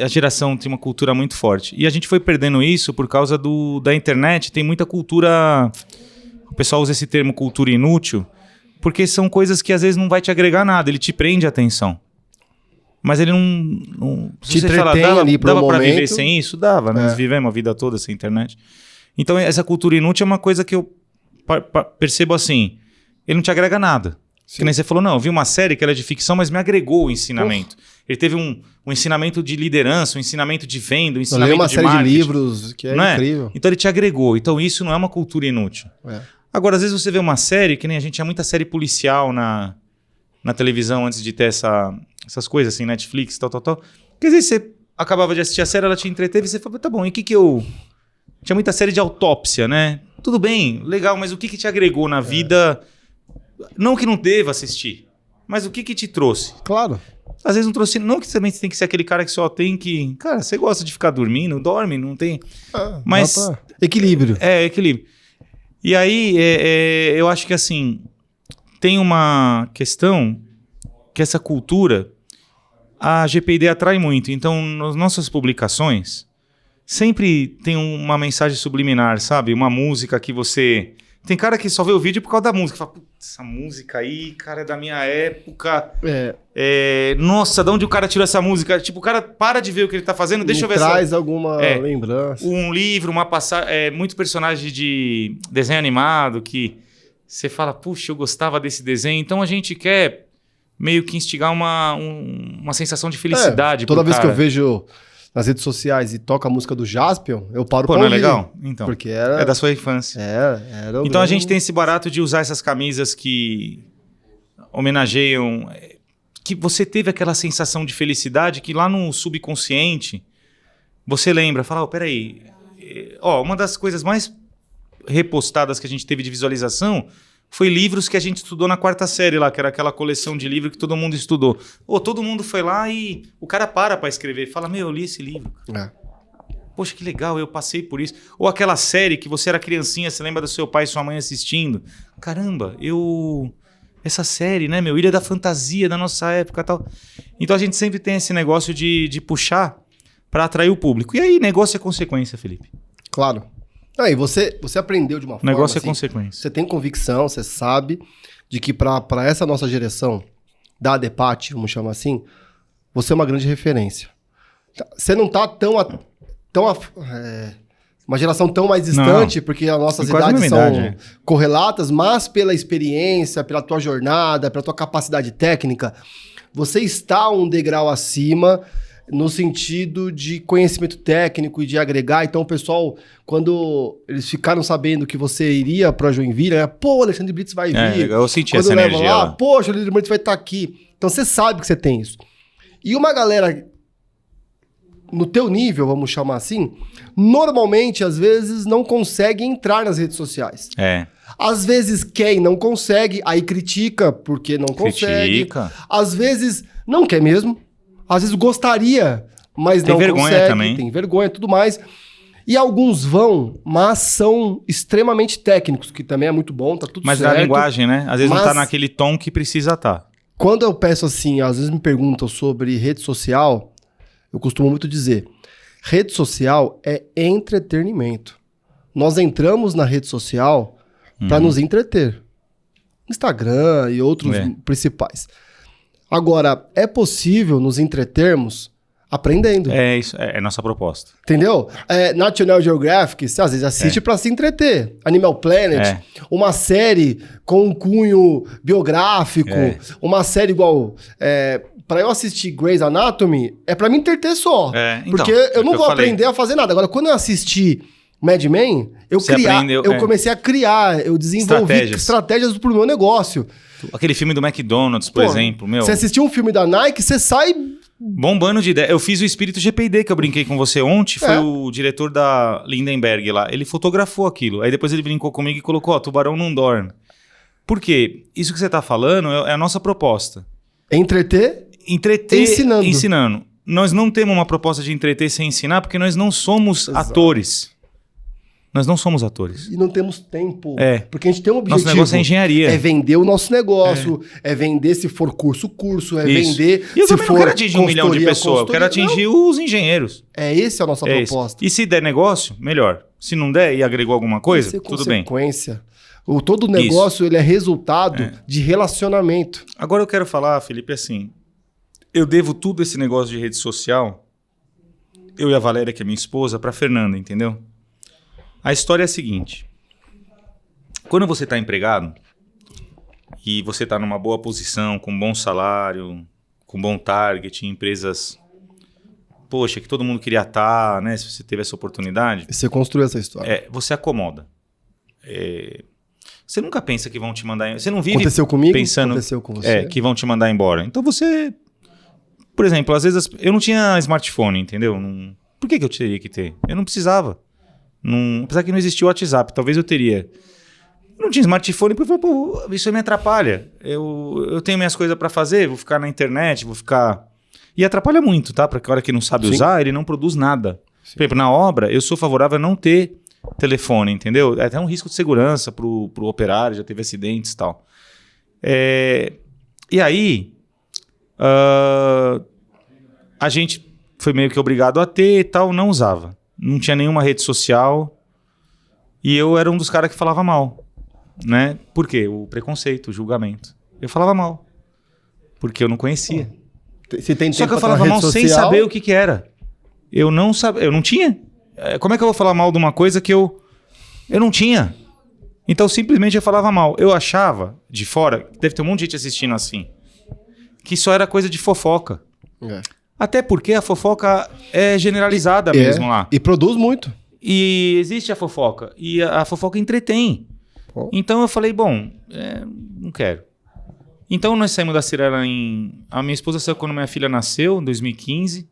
A geração tinha uma cultura muito forte. E a gente foi perdendo isso por causa da internet. Tem muita cultura... O pessoal usa esse termo cultura inútil, porque são coisas que às vezes não vai te agregar nada, ele te prende a atenção. Mas ele não te entretém ali por um momento. Dava pra viver sem isso? Dava, né? Nós vivemos a vida toda sem internet. Então essa cultura inútil é uma coisa que eu percebo assim, ele não te agrega nada. Sim. Que nem você falou, não, eu vi uma série que era de ficção, mas me agregou o ensinamento. Ele teve um ensinamento de liderança, um ensinamento de venda, um ensinamento de marketing. Eu li uma série de livros que é incrível. Então ele te agregou. Então isso não é uma cultura inútil. Agora, às vezes você vê uma série, que nem a gente tinha muita série policial na televisão antes de ter essas coisas assim, Netflix, tal. Quer dizer, você acabava de assistir a série, ela te entreteve e você falou, tá bom, e o que eu... Tinha muita série de autópsia, né? Tudo bem, legal, mas o que te agregou na vida? Não que não deva assistir, mas o que te trouxe? Claro. Às vezes não trouxe... Não que também você tem que ser aquele cara que só tem que... Cara, você gosta de ficar dormindo, dorme, não tem... Mas... Equilíbrio. Equilíbrio. E aí, eu acho que assim, tem uma questão que essa cultura, a GPID atrai muito. Então, nas nossas publicações, sempre tem uma mensagem subliminar, sabe? Uma música que você... Tem cara que só vê o vídeo por causa da música. Fala, putz, essa música aí, cara, é da minha época. Nossa, de onde o cara tirou essa música? Tipo, o cara para de ver o que ele tá fazendo, deixa eu ver traz alguma lembrança. Um livro, uma passagem... muito personagem de desenho animado que você fala, puxa, eu gostava desse desenho. Então a gente quer meio que instigar uma sensação de felicidade. Toda vez que eu vejo nas redes sociais e toca a música do Jaspion, eu paro pra ouvir. Não é legal? Então, porque era... É da sua infância. Era então a gente tem esse barato de usar essas camisas que homenageiam... Que você teve aquela sensação de felicidade que lá no subconsciente você lembra, fala, peraí, uma das coisas mais repostadas que a gente teve de visualização foi livros que a gente estudou na 4ª série lá, que era aquela coleção de livros que todo mundo estudou. Todo mundo foi lá e o cara para escrever, fala, eu li esse livro. Poxa, que legal, eu passei por isso. Ou aquela série que você era criancinha, você lembra do seu pai e sua mãe assistindo. Caramba, essa série, né, Ilha da Fantasia da nossa época e tal. Então a gente sempre tem esse negócio de puxar para atrair o público. E aí, negócio é consequência, Felipe. Claro. E você aprendeu de uma forma... Negócio é consequência. Você tem convicção, você sabe de que para essa nossa geração da ADEPAT, vamos chamar assim, você é uma grande referência. Você não tá uma geração tão mais distante, porque as nossas idades são correlatas, mas pela experiência, pela tua jornada, pela tua capacidade técnica, você está um degrau acima no sentido de conhecimento técnico e de agregar. Então, o pessoal, quando eles ficaram sabendo que você iria para Joinville, o Alexandre Blitz vai vir. Eu senti essa energia lá. Poxa, o Alexandre Blitz vai estar aqui. Então, você sabe que você tem isso. E uma galera... no teu nível, vamos chamar assim, normalmente, às vezes, não consegue entrar nas redes sociais. Às vezes quer e não consegue, aí critica porque não consegue. Às vezes não quer mesmo. Às vezes gostaria, mas não consegue. Tem vergonha também. Tem vergonha e tudo mais. E alguns vão, mas são extremamente técnicos, que também é muito bom, tá tudo certo. Mas da linguagem, né? Às vezes não tá naquele tom que precisa estar. Quando eu peço assim, às vezes me perguntam sobre rede social, eu costumo muito dizer, rede social é entretenimento. Nós entramos na rede social para nos entreter. Instagram e outros principais. Agora, é possível nos entretermos aprendendo. Isso é nossa proposta. Entendeu? National Geographic, você às vezes assiste para se entreter. Animal Planet, uma série com um cunho biográfico, uma série igual... Pra eu assistir Grey's Anatomy, é pra me entreter só. Porque eu não vou aprender a fazer nada. Agora, quando eu assisti Mad Men, eu comecei a criar, eu desenvolvi estratégias pro meu negócio. Aquele filme do McDonald's, por exemplo. Você assistiu um filme da Nike, você sai... bombando de ideia. Eu fiz o Espírito GPD, que eu brinquei com você ontem. Foi o diretor da Lindenberg lá. Ele fotografou aquilo. Aí depois ele brincou comigo e colocou, tubarão não dorme. Por quê? Isso que você tá falando é a nossa proposta. Entreter ensinando. Nós não temos uma proposta de entreter sem ensinar, porque nós não somos atores. Nós não somos atores. E não temos tempo. Porque a gente tem um objetivo. Nosso negócio é engenharia. É vender o nosso negócio. É vender se for curso. É vender e eu se for não quero atingir 1 milhão de pessoas. Eu quero atingir os engenheiros. Essa é a nossa proposta. E se der negócio, melhor. Se não der e agregou alguma coisa, tudo bem. Todo negócio ele é resultado de relacionamento. Agora eu quero falar, Felipe, assim... Eu devo tudo esse negócio de rede social, eu e a Valéria, que é minha esposa, para Fernanda, entendeu? A história é a seguinte. Quando você está empregado e você está numa boa posição, com bom salário, com bom target, em empresas... Poxa, que todo mundo queria estar, né? Se você teve essa oportunidade... Você construiu essa história. Você acomoda. Você nunca pensa que vão te mandar... Você não vive aconteceu comigo, pensando aconteceu com você. Que vão te mandar embora. Então você... Por exemplo, às vezes eu não tinha smartphone, entendeu? Por que eu teria que ter? Eu não precisava. Apesar que não existia o WhatsApp, talvez eu teria. Eu não tinha smartphone, porque eu falei, isso me atrapalha. Eu tenho minhas coisas para fazer, vou ficar na internet, vou ficar... E atrapalha muito, tá? Porque a hora que não sabe usar, ele não produz nada. Sim. Por exemplo, na obra, eu sou favorável a não ter telefone, entendeu? É até um risco de segurança pro operário, já teve acidentes e tal. E aí... a gente foi meio que obrigado a ter e tal, não usava. Não tinha nenhuma rede social. E eu era um dos caras que falava mal. Né? Por quê? O preconceito, o julgamento. Eu falava mal. Porque eu não conhecia. Se tem Só que eu falava mal sem saber o que era. Eu não sabia. Eu não tinha. Como é que eu vou falar mal de uma coisa que eu não tinha? Então simplesmente eu falava mal. Eu achava, de fora, deve ter um monte de gente assistindo assim, que só era coisa de fofoca. Até porque a fofoca é generalizada mesmo lá. E produz muito. E existe a fofoca. E a fofoca entretém. Então eu falei, não quero. Então nós saímos da Cirela A minha esposa saiu quando minha filha nasceu, em 2015.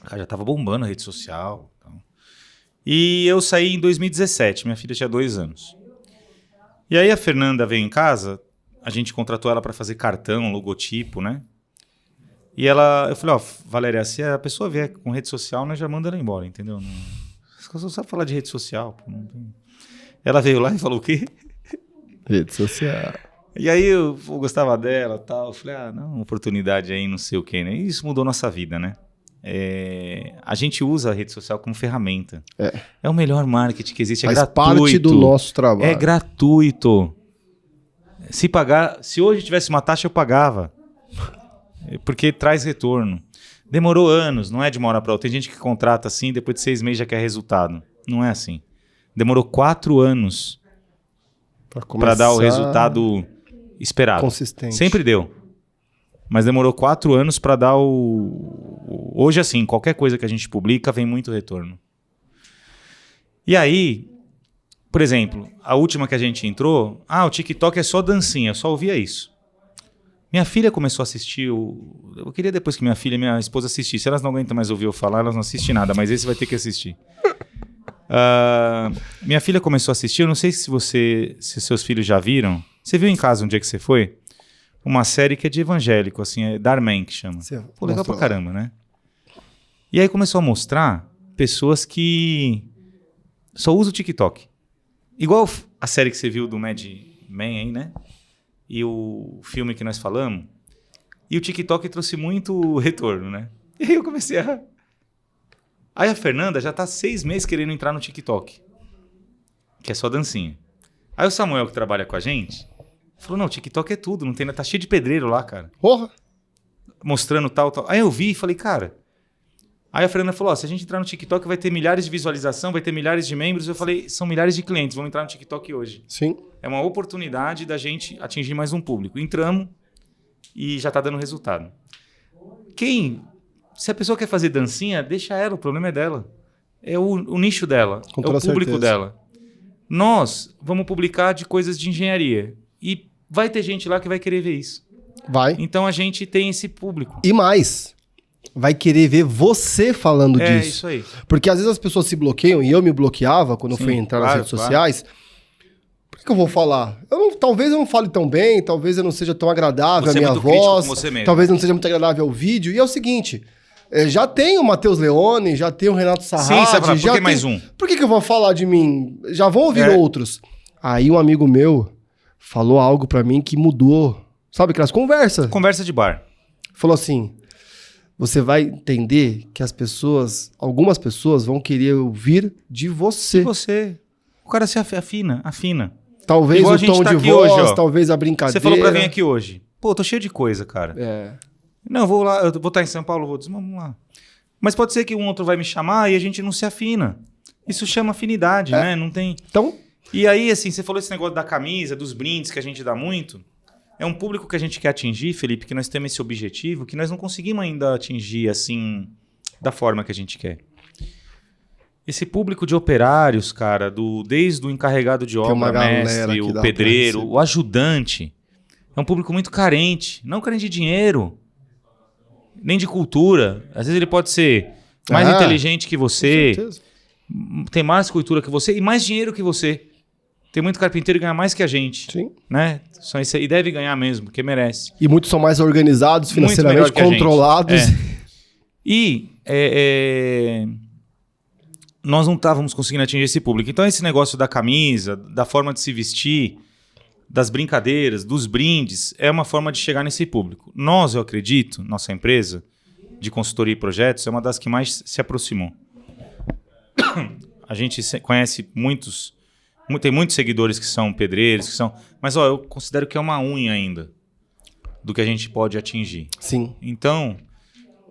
Cara, já tava bombando a rede social. Então. E eu saí em 2017, minha filha tinha 2 anos. E aí a Fernanda veio em casa, a gente contratou ela para fazer cartão, logotipo, né? E eu falei, Valéria, se a pessoa vier com rede social, nós já manda ela embora, entendeu? Você só sabe falar de rede social. Pô, não tem... Ela veio lá e falou o quê? Rede social. E aí eu gostava dela e tal. Eu falei, não, oportunidade aí, não sei o quê, né? E isso mudou nossa vida, né? A gente usa a rede social como ferramenta. É o melhor marketing que existe, Faz parte do nosso trabalho. É gratuito. Se hoje tivesse uma taxa, eu pagava. Porque traz retorno. Demorou anos, não é de uma hora para outra. Tem gente que contrata assim, depois de 6 meses já quer resultado. Não é assim. Demorou 4 anos para dar o resultado esperado. Consistente. Sempre deu. Mas demorou 4 anos para dar o... Hoje, assim, qualquer coisa que a gente publica vem muito retorno. E aí, por exemplo, a última que a gente entrou, o TikTok é só dancinha, eu só ouvia isso. Minha filha começou a assistir, eu queria depois que minha filha e minha esposa assistissem. Elas não aguentam mais ouvir eu falar, elas não assistem nada, mas esse vai ter que assistir. Minha filha começou a assistir, eu não sei se seus filhos já viram. Você viu em casa um dia que você foi? Uma série que é de evangélico, assim, é Darman que chama. Pô, legal pra caramba, né? E aí começou a mostrar pessoas que só usam o TikTok. Igual a série que você viu do Mad Men aí, né? E o filme que nós falamos. E o TikTok trouxe muito retorno, né? E aí eu comecei a... Aí a Fernanda já tá 6 meses querendo entrar no TikTok. Que é só dancinha. Aí o Samuel, que trabalha com a gente, falou, não, TikTok é tudo, não tem, tá cheio de pedreiro lá, cara. Porra! Mostrando tal. Aí eu vi e falei, cara... Aí a Fernanda falou, se a gente entrar no TikTok vai ter milhares de visualização, vai ter milhares de membros. Eu falei, são milhares de clientes, vamos entrar no TikTok hoje. Sim. É uma oportunidade da gente atingir mais um público. Entramos e já tá dando resultado. Se a pessoa quer fazer dancinha, deixa ela, o problema é dela. É o nicho dela, é o público dela. Nós vamos publicar de coisas de engenharia. E vai ter gente lá que vai querer ver isso. Vai. Então a gente tem esse público. E mais, vai querer ver você falando disso. É isso aí. Porque às vezes as pessoas se bloqueiam, e eu me bloqueava quando eu fui entrar nas redes sociais. Por que eu vou falar? Talvez eu não fale tão bem, talvez eu não seja tão agradável a minha voz, talvez não seja muito agradável o vídeo. E é o seguinte, já tem o Matheus Leone, já tem o Renato Sarradi. Sim, sabe, por que mais um? Por que eu vou falar de mim? Já vão ouvir outros. Aí um amigo meu falou algo pra mim que mudou. Sabe aquelas conversas? Conversa de bar. Falou assim, você vai entender que algumas pessoas vão querer ouvir de você. De você. O cara se afina. Talvez igual o tom de voz, hoje, talvez a brincadeira. Você falou pra vir aqui hoje. Pô, tô cheio de coisa, cara. Não, eu vou estar em São Paulo, vamos lá. Mas pode ser que um outro vai me chamar e a gente não se afina. Isso chama afinidade, né? Não tem... Então... E aí, assim, você falou esse negócio da camisa, dos brindes que a gente dá muito. É um público que a gente quer atingir, Felipe, que nós temos esse objetivo, que nós não conseguimos ainda atingir, assim, da forma que a gente quer. Esse público de operários, cara, desde o encarregado de obra, mestre, o pedreiro, o ajudante, é um público muito carente. Não carente de dinheiro, nem de cultura. Às vezes ele pode ser mais inteligente que você, tem mais cultura que você e mais dinheiro que você. Tem muito carpinteiro que ganha mais que a gente. Sim. Né? E deve ganhar mesmo, porque merece. E muitos são mais organizados, financeiramente controlados. E nós não estávamos conseguindo atingir esse público. Então esse negócio da camisa, da forma de se vestir, das brincadeiras, dos brindes, é uma forma de chegar nesse público. Eu acredito, nossa empresa de consultoria e projetos é uma das que mais se aproximou. A gente conhece tem muitos seguidores que são pedreiros, mas eu considero que é uma unha ainda do que a gente pode atingir. Sim. Então,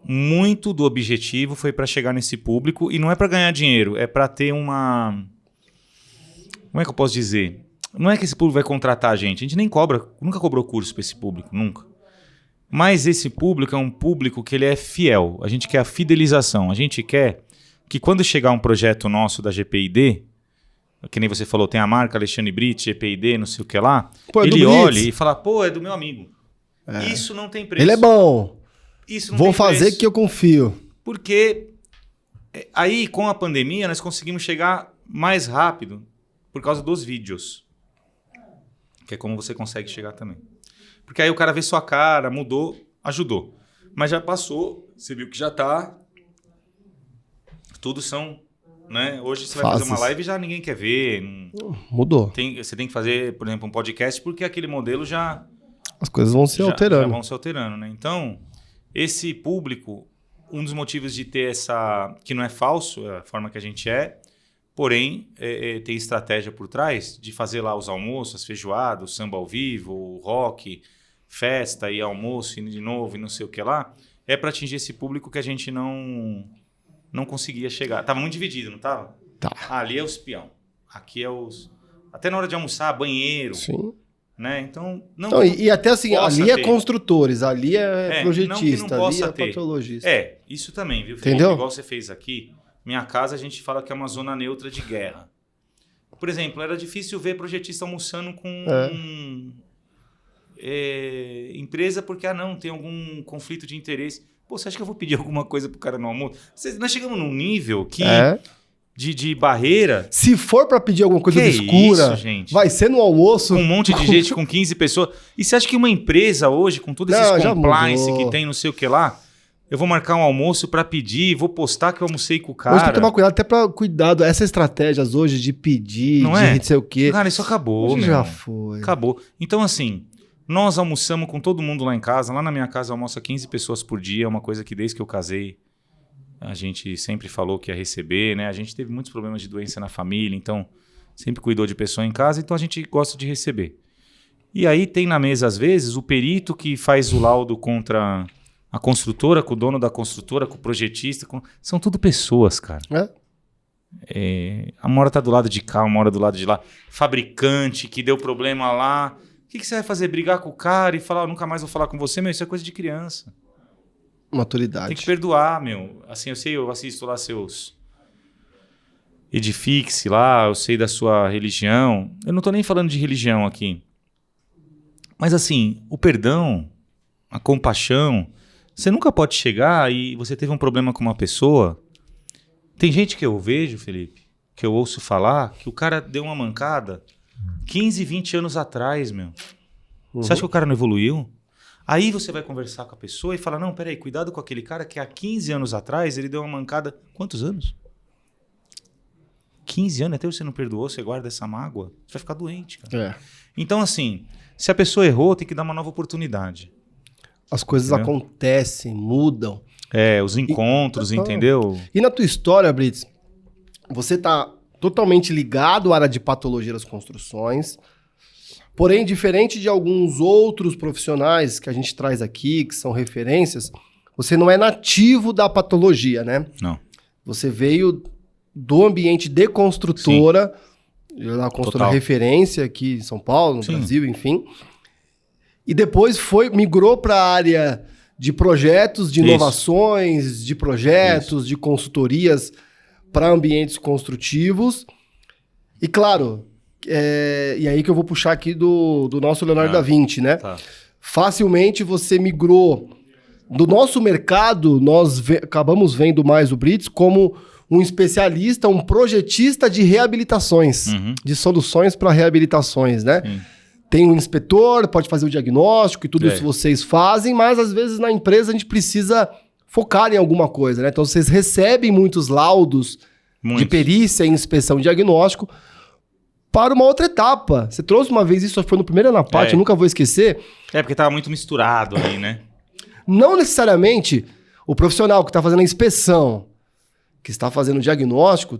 muito do objetivo foi para chegar nesse público e não é para ganhar dinheiro, é para ter uma... Como é que eu posso dizer? Não é que esse público vai contratar a gente nem cobra, nunca cobrou curso para esse público, nunca. Mas esse público é um público que ele é fiel, a gente quer a fidelização, a gente quer que quando chegar um projeto nosso da GPID, que nem você falou, tem a marca Alexandre Brits, GPID, não sei o que lá, ele olhe e fala, pô, é do meu amigo. Isso não tem preço. Ele é bom. Isso não Vou tem fazer preço. que eu confio. Porque aí, com a pandemia, nós conseguimos chegar mais rápido por causa dos vídeos. Que é como você consegue chegar também. Porque aí o cara vê sua cara, mudou, ajudou. Mas já passou, você viu que já tá. Tudo são... Né? Hoje você vai fazer uma live e já ninguém quer ver. Mudou. Você tem que fazer, por exemplo, um podcast porque aquele modelo já... As coisas vão se alterando. Já vão se alterando, né? Então, esse público, um dos motivos de ter essa... Que não é falso, é a forma que a gente é, porém, tem estratégia por trás de fazer lá os almoços, as feijoadas, o samba ao vivo, o rock, festa e almoço e de novo e não sei o que lá, é para atingir esse público que a gente não conseguia chegar. Tava muito dividido, não tava? Tá. Ali é os peão. Aqui é os... Até na hora de almoçar, banheiro. Sim. Né? Então, não, e até assim, ali é construtores, ali é não projetista, ali é ter. patologista. Isso também, viu? Entendeu? Igual você fez aqui, minha casa a gente fala que é uma zona neutra de guerra. Por exemplo, era difícil ver projetista almoçando com empresa porque, tem algum conflito de interesse. Pô, você acha que eu vou pedir alguma coisa pro cara no almoço? Nós chegamos num nível que... De barreira. Se for para pedir alguma coisa obscura, isso, gente? Vai ser no almoço. Com um monte de gente, com 15 pessoas. E você acha que uma empresa hoje, com todos esses compliance que tem, não sei o que lá, eu vou marcar um almoço para pedir, vou postar que eu almocei com o cara? Hoje tem que tomar cuidado, até para cuidado. Essas estratégias hoje de pedir, não sei o quê. Cara, isso acabou, hoje já foi. Acabou. Então, assim, nós almoçamos com todo mundo lá em casa. Lá na minha casa almoça 15 pessoas por dia. É uma coisa que desde que eu casei, a gente sempre falou que ia receber, né? A gente teve muitos problemas de doença na família, então sempre cuidou de pessoa em casa, então a gente gosta de receber. E aí tem na mesa, às vezes, o perito que faz o laudo contra a construtora, com o dono da construtora, com o projetista. São tudo pessoas, cara. Uma hora tá do lado de cá, uma hora do lado de lá. Fabricante que deu problema lá. O que você vai fazer? Brigar com o cara e falar, nunca mais vou falar com você? Meu, isso é coisa de criança. Maturidade. Tem que perdoar, meu. Assim, eu assisto lá seus Edifique-se lá, eu sei da sua religião. Eu não tô nem falando de religião aqui. Mas assim, o perdão, a compaixão, você nunca pode chegar e você teve um problema com uma pessoa. Tem gente que eu vejo, Felipe, que eu ouço falar, que o cara deu uma mancada 15, 20 anos atrás, meu. Você acha que o cara não evoluiu? Aí você vai conversar com a pessoa e fala, não, peraí, cuidado com aquele cara que há 15 anos atrás ele deu uma mancada... Quantos anos? 15 anos, até você não perdoou, você guarda essa mágoa, você vai ficar doente, cara. Então, assim, se a pessoa errou, tem que dar uma nova oportunidade. As coisas acontecem, mudam. Os encontros, entendeu? E na tua história, Brits, você tá totalmente ligado à área de patologia das construções... Porém, diferente de alguns outros profissionais que a gente traz aqui, que são referências, você não é nativo da patologia, né? Não. Você veio do ambiente de construtora, a construtora referência aqui em São Paulo, no Brasil, enfim. E depois migrou para a área de projetos, de inovações, de projetos, de consultorias para ambientes construtivos. E claro... e aí que eu vou puxar aqui do nosso Leonardo da Vinci, né? Tá. Facilmente você migrou do nosso mercado, nós acabamos vendo mais o Brits como um especialista, um projetista de reabilitações, de soluções para reabilitações, né? Sim. Tem um inspetor, pode fazer o diagnóstico e tudo isso vocês fazem, mas às vezes na empresa a gente precisa focar em alguma coisa, né? Então vocês recebem muitos laudos de perícia, inspeção e diagnóstico, para uma outra etapa. Você trouxe uma vez isso, foi no primeiro Anaparte, eu nunca vou esquecer. Porque estava muito misturado aí, né? Não necessariamente o profissional que está fazendo a inspeção, que está fazendo o diagnóstico,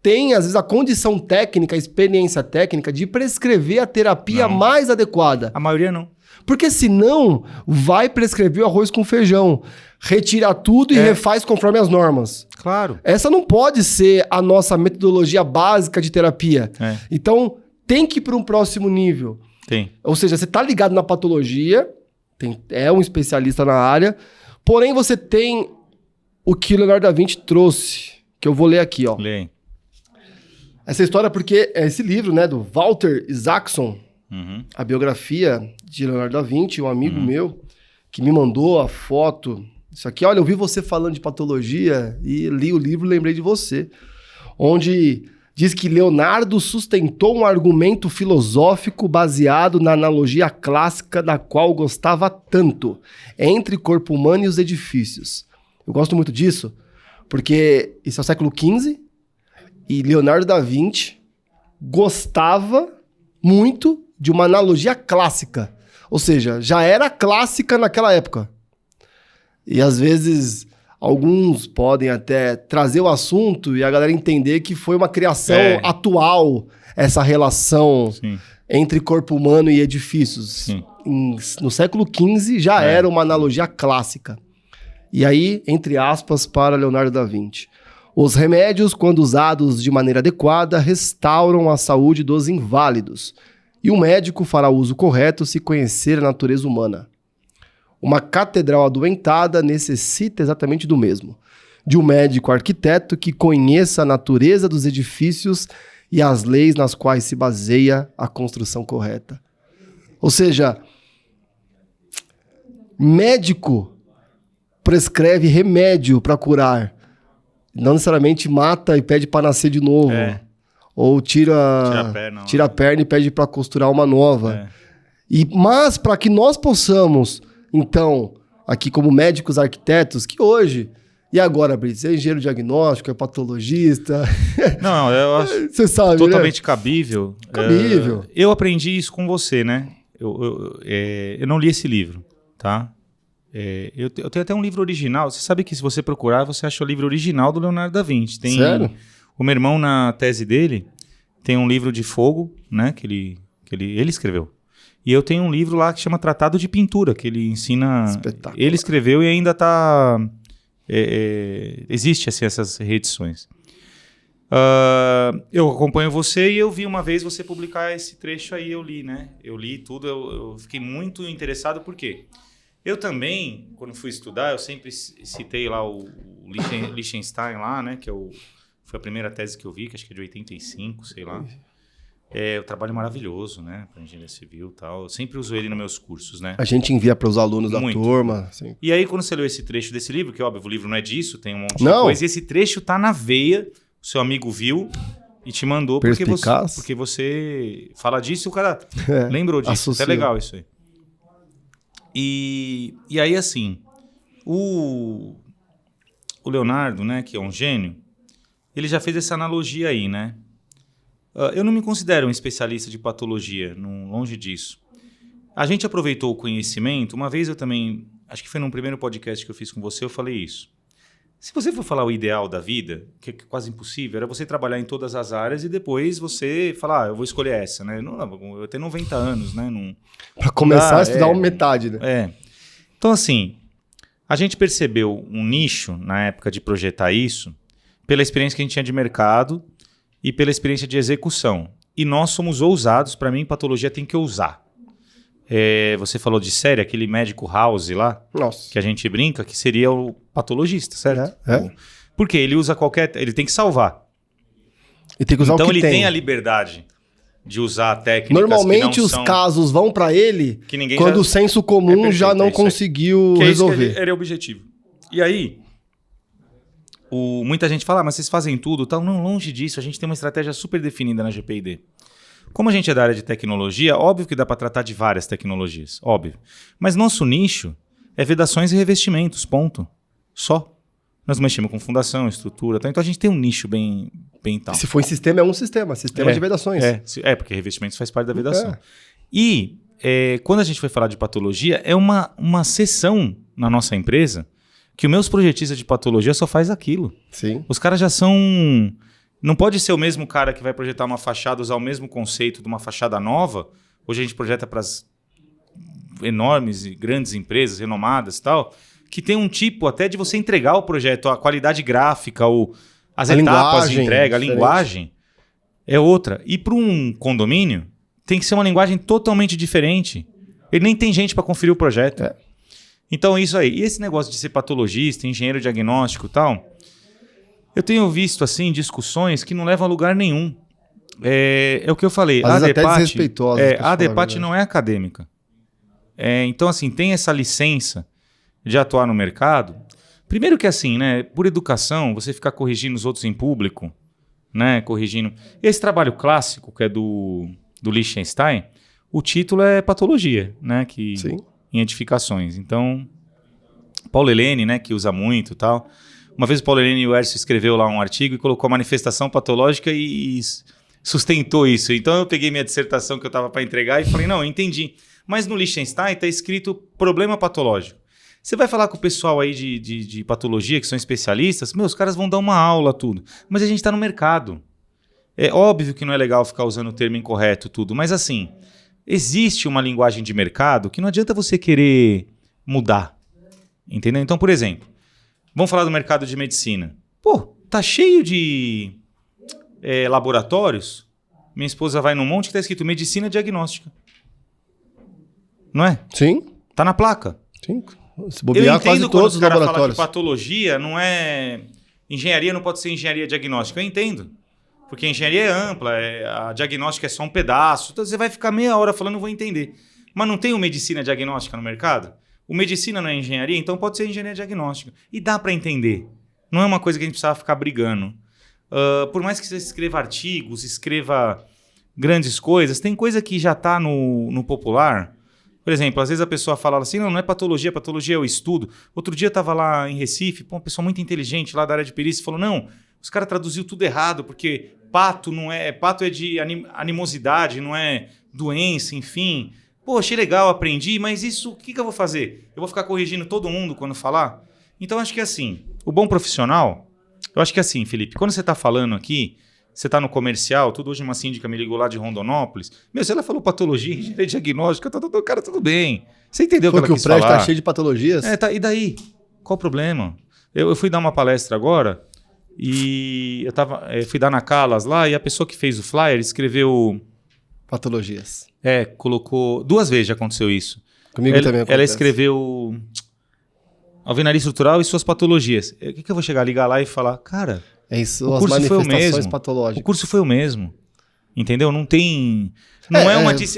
tem, às vezes, a condição técnica, a experiência técnica de prescrever a terapia mais adequada. A maioria não. Porque senão vai prescrever o arroz com feijão, retira tudo e refaz conforme as normas. Claro. Essa não pode ser a nossa metodologia básica de terapia. Então, tem que ir para um próximo nível. Tem. Ou seja, você está ligado na patologia, é um especialista na área, porém você tem o que o Leonardo da Vinci trouxe, que eu vou ler aqui, ó. Lê. Essa história porque é esse livro, né, do Walter Isaacson, a biografia de Leonardo da Vinci, um amigo meu que me mandou a foto. Isso aqui, olha, eu vi você falando de patologia e li o livro e lembrei de você. Onde diz que Leonardo sustentou um argumento filosófico baseado na analogia clássica da qual gostava tanto, entre corpo humano e os edifícios. Eu gosto muito disso, porque isso é o século XV e Leonardo da Vinci gostava muito de uma analogia clássica. Ou seja, já era clássica naquela época. E às vezes alguns podem até trazer o assunto e a galera entender que foi uma criação atual, essa relação entre corpo humano e edifícios. No século XV já era uma analogia clássica. E aí, entre aspas, para Leonardo da Vinci. Os remédios, quando usados de maneira adequada, restauram a saúde dos inválidos. E o médico fará uso correto se conhecer a natureza humana. Uma catedral adoentada necessita exatamente do mesmo. De um médico arquiteto que conheça a natureza dos edifícios e as leis nas quais se baseia a construção correta. Ou seja, médico prescreve remédio para curar. Não necessariamente mata e pede para nascer de novo. Ou tira a perna e pede para costurar uma nova. Mas para que nós possamos, então, aqui como médicos arquitetos, que hoje... E agora, Brits? É engenheiro diagnóstico, é patologista... Não, eu acho você sabe, totalmente né? cabível. Cabível. Eu aprendi isso com você, né? Eu não li esse livro, tá? Eu tenho até um livro original. Você sabe que se você procurar, você acha o livro original do Leonardo da Vinci. Sério? O meu irmão, na tese dele, tem um livro de fogo, né? Que ele escreveu. E eu tenho um livro lá que chama Tratado de Pintura, que ele ensina... Espetáculo. Ele escreveu e ainda está... existe assim, essas reedições. Eu acompanho você e eu vi uma vez você publicar esse trecho aí, eu li, né? Eu li tudo, eu fiquei muito interessado, por quê? Eu também, quando fui estudar, eu sempre citei lá o Lichtenstein lá, né? Que foi a primeira tese que eu vi, que acho que é de 85, sei lá. O trabalho maravilhoso, né? Para engenharia civil e tal. Eu sempre uso ele nos meus cursos, né? A gente envia para os alunos da Muito. turma. Assim. E aí, quando você leu esse trecho desse livro, que óbvio, o livro não é disso, tem um monte de coisa, e esse trecho tá na veia, o seu amigo viu e te mandou porque você fala disso e o cara lembrou disso. Associa. É legal isso aí. E aí, assim, o Leonardo, né, que é um gênio, ele já fez essa analogia aí, né? Eu não me considero um especialista de patologia, longe disso. A gente aproveitou o conhecimento. Uma vez eu também, acho que foi num primeiro podcast que eu fiz com você, eu falei isso. Se você for falar o ideal da vida, que é quase impossível, era você trabalhar em todas as áreas e depois você falar, eu vou escolher essa, né? Não, eu tenho 90 anos, né? Para começar a estudar uma metade, né? Então, assim, a gente percebeu um nicho na época de projetar isso pela experiência que a gente tinha de mercado e pela experiência de execução. E nós somos ousados. Para mim, patologia tem que ousar. Você falou de série, aquele médico House lá, Nossa. que a gente brinca, que seria o patologista, certo? Porque ele usa ele tem que salvar. E tem que usar então o que ele tem a liberdade de usar técnicas. Normalmente os casos vão para ele quando o senso comum já não conseguiu resolver. Era o objetivo. E aí... muita gente fala, mas vocês fazem tudo, tal. Não, longe disso, a gente tem uma estratégia super definida na GPID. Como a gente é da área de tecnologia, óbvio que dá para tratar de várias tecnologias, óbvio. Mas nosso nicho é vedações e revestimentos, ponto. Só. Nós mexemos com fundação, estrutura, tal. Então a gente tem um nicho bem tal. Se for em sistema, é um sistema de vedações. Porque revestimentos faz parte da vedação. E quando a gente foi falar de patologia, é uma seção na nossa empresa que os meus projetistas de patologia só faz aquilo. Sim. Os caras já são... Não pode ser o mesmo cara que vai projetar uma fachada, usar o mesmo conceito de uma fachada nova. Hoje a gente projeta para as enormes e grandes empresas, renomadas e tal, que tem um tipo até de você entregar o projeto, a qualidade gráfica, as etapas de entrega, a linguagem é outra. E para um condomínio, tem que ser uma linguagem totalmente diferente. Ele nem tem gente para conferir o projeto. Então, isso aí. E esse negócio de ser patologista, engenheiro diagnóstico e tal, eu tenho visto, assim, discussões que não levam a lugar nenhum. é o que eu falei. Às vezes até desrespeitosa. A ADEPAT não é acadêmica. Então, assim, tem essa licença de atuar no mercado. Primeiro que assim, né? Por educação, você ficar corrigindo os outros em público, né? Corrigindo. Esse trabalho clássico, que é do Liechtenstein, o título é patologia, né? Sim. Em edificações. Então, Paulo Helene, né? Que usa muito e tal. Uma vez o Paulo Helene e o Hércio escreveu lá um artigo e colocou manifestação patológica e sustentou isso. Então eu peguei minha dissertação que eu estava para entregar e falei, não, eu entendi. Mas no Liechtenstein está escrito problema patológico. Você vai falar com o pessoal aí de patologia, que são especialistas, os caras vão dar uma aula, tudo. Mas a gente está no mercado. É óbvio que não é legal ficar usando o termo incorreto, tudo. Mas assim, existe uma linguagem de mercado que não adianta você querer mudar. Entendeu? Então, por exemplo, vamos falar do mercado de medicina. Pô, tá cheio de laboratórios. Minha esposa vai num monte que tá escrito medicina diagnóstica. Não é? Sim. Tá na placa. Sim. Se bobear, quase todos os laboratórios. Fala que patologia não é... Engenharia não pode ser engenharia diagnóstica. Eu entendo. Porque a engenharia é ampla, a diagnóstica é só um pedaço. Então você vai ficar meia hora falando, não vou entender. Mas não tem o medicina diagnóstica no mercado? O medicina não é engenharia, então pode ser engenharia diagnóstica. E dá para entender. Não é uma coisa que a gente precisava ficar brigando. Por mais que você escreva artigos, escreva grandes coisas, tem coisa que já está no popular. Por exemplo, às vezes a pessoa fala assim, não é patologia, patologia é o estudo. Outro dia eu estava lá em Recife, uma pessoa muito inteligente lá da área de perícia falou, não, os caras traduziu tudo errado, porque pato é de animosidade, não é doença, enfim. Pô, achei legal, aprendi, mas isso, o que eu vou fazer? Eu vou ficar corrigindo todo mundo quando falar? Então, acho que assim, o bom profissional, eu acho que assim, Felipe, quando você está falando aqui, você está no comercial, hoje uma síndica me ligou lá de Rondonópolis, se ela falou patologia, engenharia diagnóstica, cara, tudo bem. Você entendeu o que ela quis falar? O prédio está cheio de patologias? E daí? Qual o problema? Eu fui dar uma palestra agora e eu fui dar na Calas lá e a pessoa que fez o flyer escreveu... Patologias. Colocou... 2 vezes já aconteceu isso. Comigo também acontece. Ela escreveu alvenaria estrutural e suas patologias. O que eu vou chegar, ligar lá e falar? Cara, isso, o curso foi o mesmo. Patológicas. O curso foi o mesmo. Entendeu? Não tem...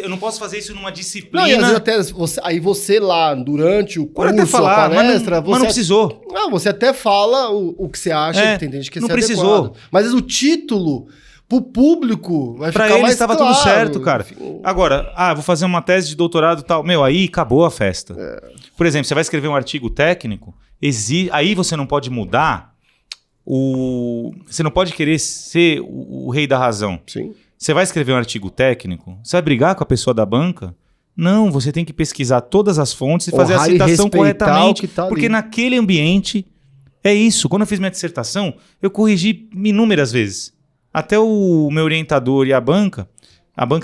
Eu não posso fazer isso numa disciplina... Não, e às vezes até você lá, durante o curso, até falar, a palestra... Mas não precisou. Não, você até fala o que você acha, que tem gente que não é precisou. Adequado. Mas às vezes o título... Pro público, vai ficar mais claro. Pra eles estava tudo certo, cara. Enfim. Agora, vou fazer uma tese de doutorado e tal. Aí acabou a festa. Por exemplo, você vai escrever um artigo técnico, aí você não pode mudar Você não pode querer ser o rei da razão. Sim. Você vai escrever um artigo técnico, você vai brigar com a pessoa da banca? Não, você tem que pesquisar todas as fontes e fazer a citação corretamente. Porque naquele ambiente é isso. Quando eu fiz minha dissertação, eu corrigi inúmeras vezes. Até o meu orientador e a banca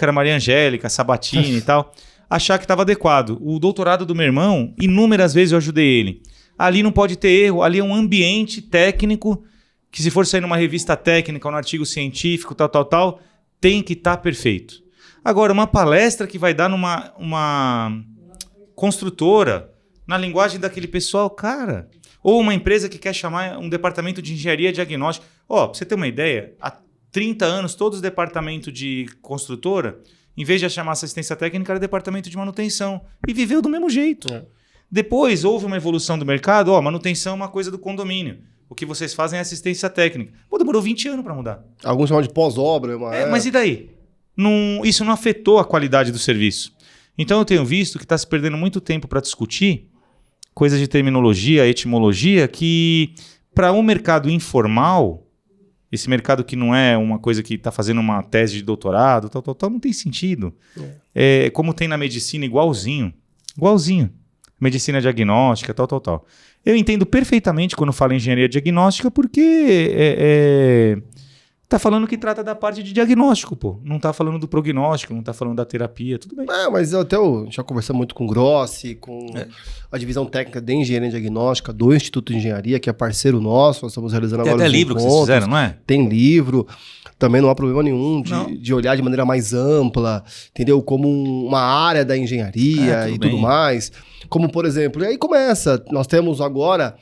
era Maria Angélica, Sabatini e tal, achar que estava adequado. O doutorado do meu irmão, inúmeras vezes eu ajudei ele. Ali não pode ter erro, ali é um ambiente técnico que se for sair numa revista técnica ou num artigo científico, tal, tem que estar perfeito. Agora, uma palestra que vai dar numa construtora, na linguagem daquele pessoal, cara... Ou uma empresa que quer chamar um departamento de engenharia diagnóstica. Pra você ter uma ideia, há 30 anos, todos os departamentos de construtora, em vez de chamar assistência técnica, era departamento de manutenção. E viveu do mesmo jeito. Depois, houve uma evolução do mercado. Manutenção é uma coisa do condomínio. O que vocês fazem é assistência técnica. Demorou 20 anos para mudar. Alguns chamam de pós-obra. Mas e daí? Isso não afetou a qualidade do serviço. Então, eu tenho visto que está se perdendo muito tempo para discutir coisas de terminologia, etimologia, que para um mercado informal, esse mercado que não é uma coisa que está fazendo uma tese de doutorado, tal, não tem sentido. Como tem na medicina, igualzinho. Medicina diagnóstica, tal. Eu entendo perfeitamente quando falo em engenharia diagnóstica, porque tá falando que trata da parte de diagnóstico, pô. Não tá falando do prognóstico, não tá falando da terapia, tudo bem. Mas já conversamos muito com o Grossi, com a divisão técnica de engenharia diagnóstica do Instituto de Engenharia, que é parceiro nosso, nós estamos realizando agora os livro encontros. Que vocês fizeram, não é? Tem livro, também não há problema nenhum de olhar de maneira mais ampla, entendeu? Como uma área da engenharia e tudo mais. Como, por exemplo, e aí começa, nós temos agora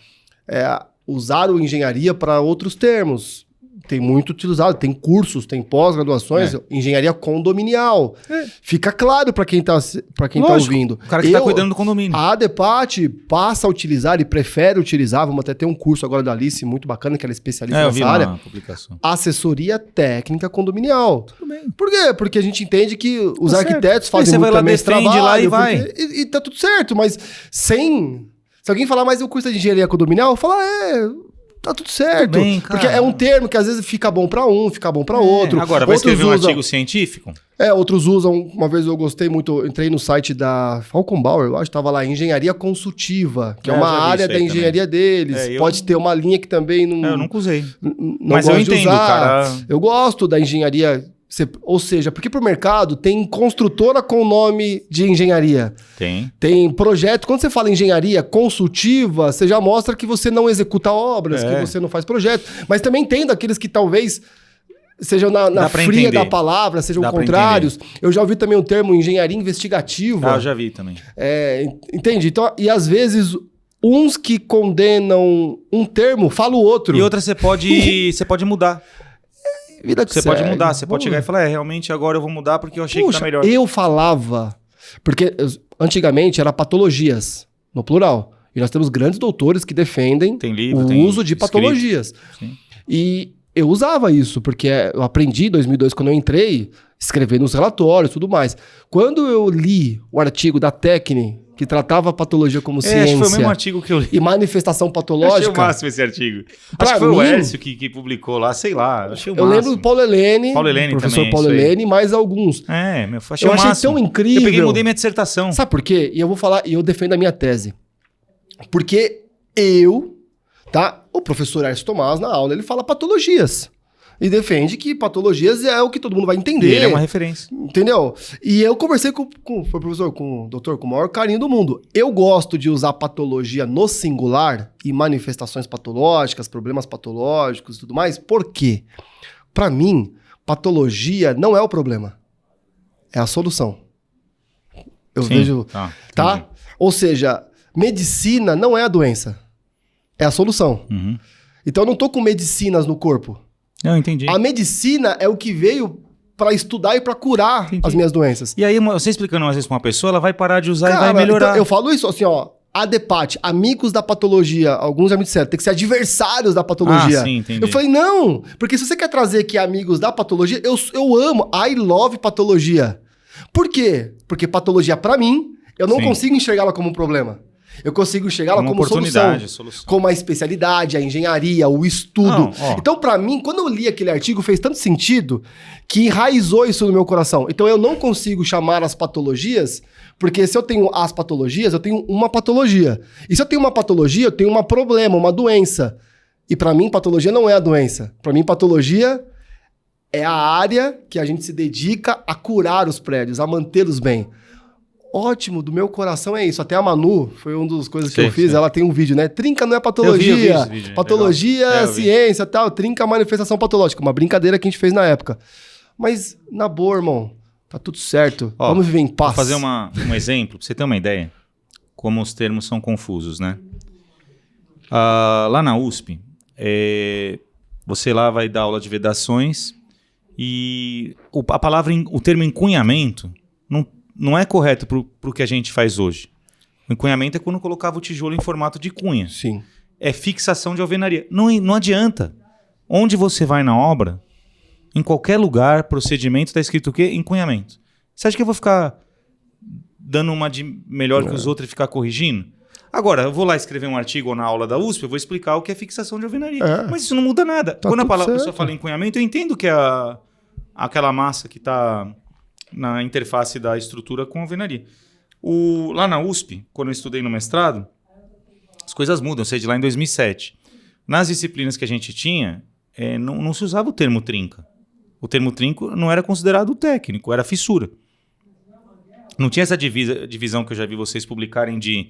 usar o engenharia para outros termos. tem muito utilizado, tem cursos, tem pós-graduações, engenharia condominial. Fica claro para quem tá ouvindo. O cara que tá cuidando do condomínio. A ADEPAT passa a utilizar e prefere utilizar, vamos até ter um curso agora da Alice, muito bacana, que ela é especialista nessa área. Publicação. Assessoria técnica condominial. Tudo bem. Por quê? Porque a gente entende que os arquitetos certo. fazem muito também esse trabalho. Lá e vai. E tá tudo certo, mas sem... Se alguém falar, mas o curso de engenharia condominial, fala, tá tudo certo. Tudo bem, porque é um termo que às vezes fica bom pra um, fica bom pra outro. Agora, vai escrever um artigo científico? Outros usam. Uma vez eu gostei muito, entrei no site da Falkenbauer, eu acho, tava lá, engenharia consultiva, que é uma área da engenharia deles. Pode ter uma linha que também não... eu nunca usei. Não mas eu entendo, cara. Eu gosto da engenharia... Ou seja, porque pro mercado tem construtora com nome de engenharia. Tem projeto. Quando você fala engenharia consultiva, você já mostra que você não executa obras, que você não faz projeto. Mas também tem daqueles que talvez sejam na fria entender. Da palavra, sejam contrários. Eu já ouvi também o termo engenharia investigativa. Eu já vi também. Entende? Então, e às vezes... Uns que condenam um termo, falam o outro. E outra você pode mudar. Vida que você segue. pode mudar, você pode chegar e falar, realmente agora eu vou mudar porque eu achei que tá melhor. Eu falava, porque antigamente era patologias, no plural. E nós temos grandes doutores que defendem o uso de patologias. Sim. E eu usava isso, porque eu aprendi em 2002, quando eu entrei, escrever nos relatórios e tudo mais. Quando eu li o artigo da Tecne, que tratava a patologia como ciência. Acho que foi o mesmo artigo que eu li. E manifestação patológica. Achei o máximo esse artigo. Acho que foi o Hércio que publicou lá, sei lá. Achei o máximo. Eu lembro do Paulo Helene, professor também, Paulo Helene, e mais alguns. Achei o máximo. Tão incrível. Eu peguei e mudei minha dissertação. Sabe por quê? E eu vou falar, e eu defendo a minha tese. Porque o professor Hércio Tomás, na aula, ele fala patologias. E defende que patologias é o que todo mundo vai entender. E ele é uma referência. Entendeu? E eu conversei com o professor, com o doutor, com o maior carinho do mundo. Eu gosto de usar patologia no singular e manifestações patológicas, problemas patológicos e tudo mais. Por quê? Para mim, patologia não é o problema. É a solução. Eu vejo... Tá? Ou seja, medicina não é a doença. É a solução. Uhum. Então eu não tô com medicinas no corpo. Eu entendi. A medicina é o que veio para estudar e para curar as minhas doenças. E aí, você explicando às vezes para uma pessoa, ela vai parar de usar e vai melhorar. Então, eu falo isso assim, ADEPAT, amigos da patologia, alguns já me disseram, tem que ser adversários da patologia. Sim, entendi. Eu falei, não, porque se você quer trazer aqui amigos da patologia, eu amo, I love patologia. Por quê? Porque patologia, para mim, eu não consigo enxergá-la como um problema. Eu consigo enxergá-la como solução. Como a especialidade, a engenharia, o estudo. Então, para mim, quando eu li aquele artigo, fez tanto sentido que enraizou isso no meu coração. Então, eu não consigo chamar as patologias, porque se eu tenho as patologias, eu tenho uma patologia. E se eu tenho uma patologia, eu tenho um problema, uma doença. E para mim, patologia não é a doença. Para mim, patologia é a área que a gente se dedica a curar os prédios, a mantê-los bem. Ótimo, do meu coração é isso. Até a Manu, foi uma das coisas que eu fiz, ela tem um vídeo, né? Trinca não é patologia, eu vi esse vídeo, patologia é ciência, tal, trinca manifestação patológica. Uma brincadeira que a gente fez na época. Mas, na boa, irmão, tá tudo certo. Vamos viver em paz. Vou fazer um exemplo, pra você ter uma ideia, como os termos são confusos, né? Lá na USP, você lá vai dar aula de vedações e o termo encunhamento não é correto para o que a gente faz hoje. O encunhamento é quando colocava o tijolo em formato de cunha. Sim. É fixação de alvenaria. Não adianta. Onde você vai na obra, em qualquer lugar, procedimento, está escrito o quê? Encunhamento. Você acha que eu vou ficar dando uma de melhor que os outros e ficar corrigindo? Agora, eu vou lá escrever um artigo na aula da USP, eu vou explicar o que é fixação de alvenaria. Mas isso não muda nada. Quando a pessoa fala encunhamento, eu entendo que é aquela massa que está na interface da estrutura com a alvenaria. Lá na USP, quando eu estudei no mestrado, as coisas mudam, eu saí de lá em 2007. Nas disciplinas que a gente tinha, não se usava o termo trinca. O termo trinco não era considerado técnico, era fissura. Não tinha essa divisão que eu já vi vocês publicarem de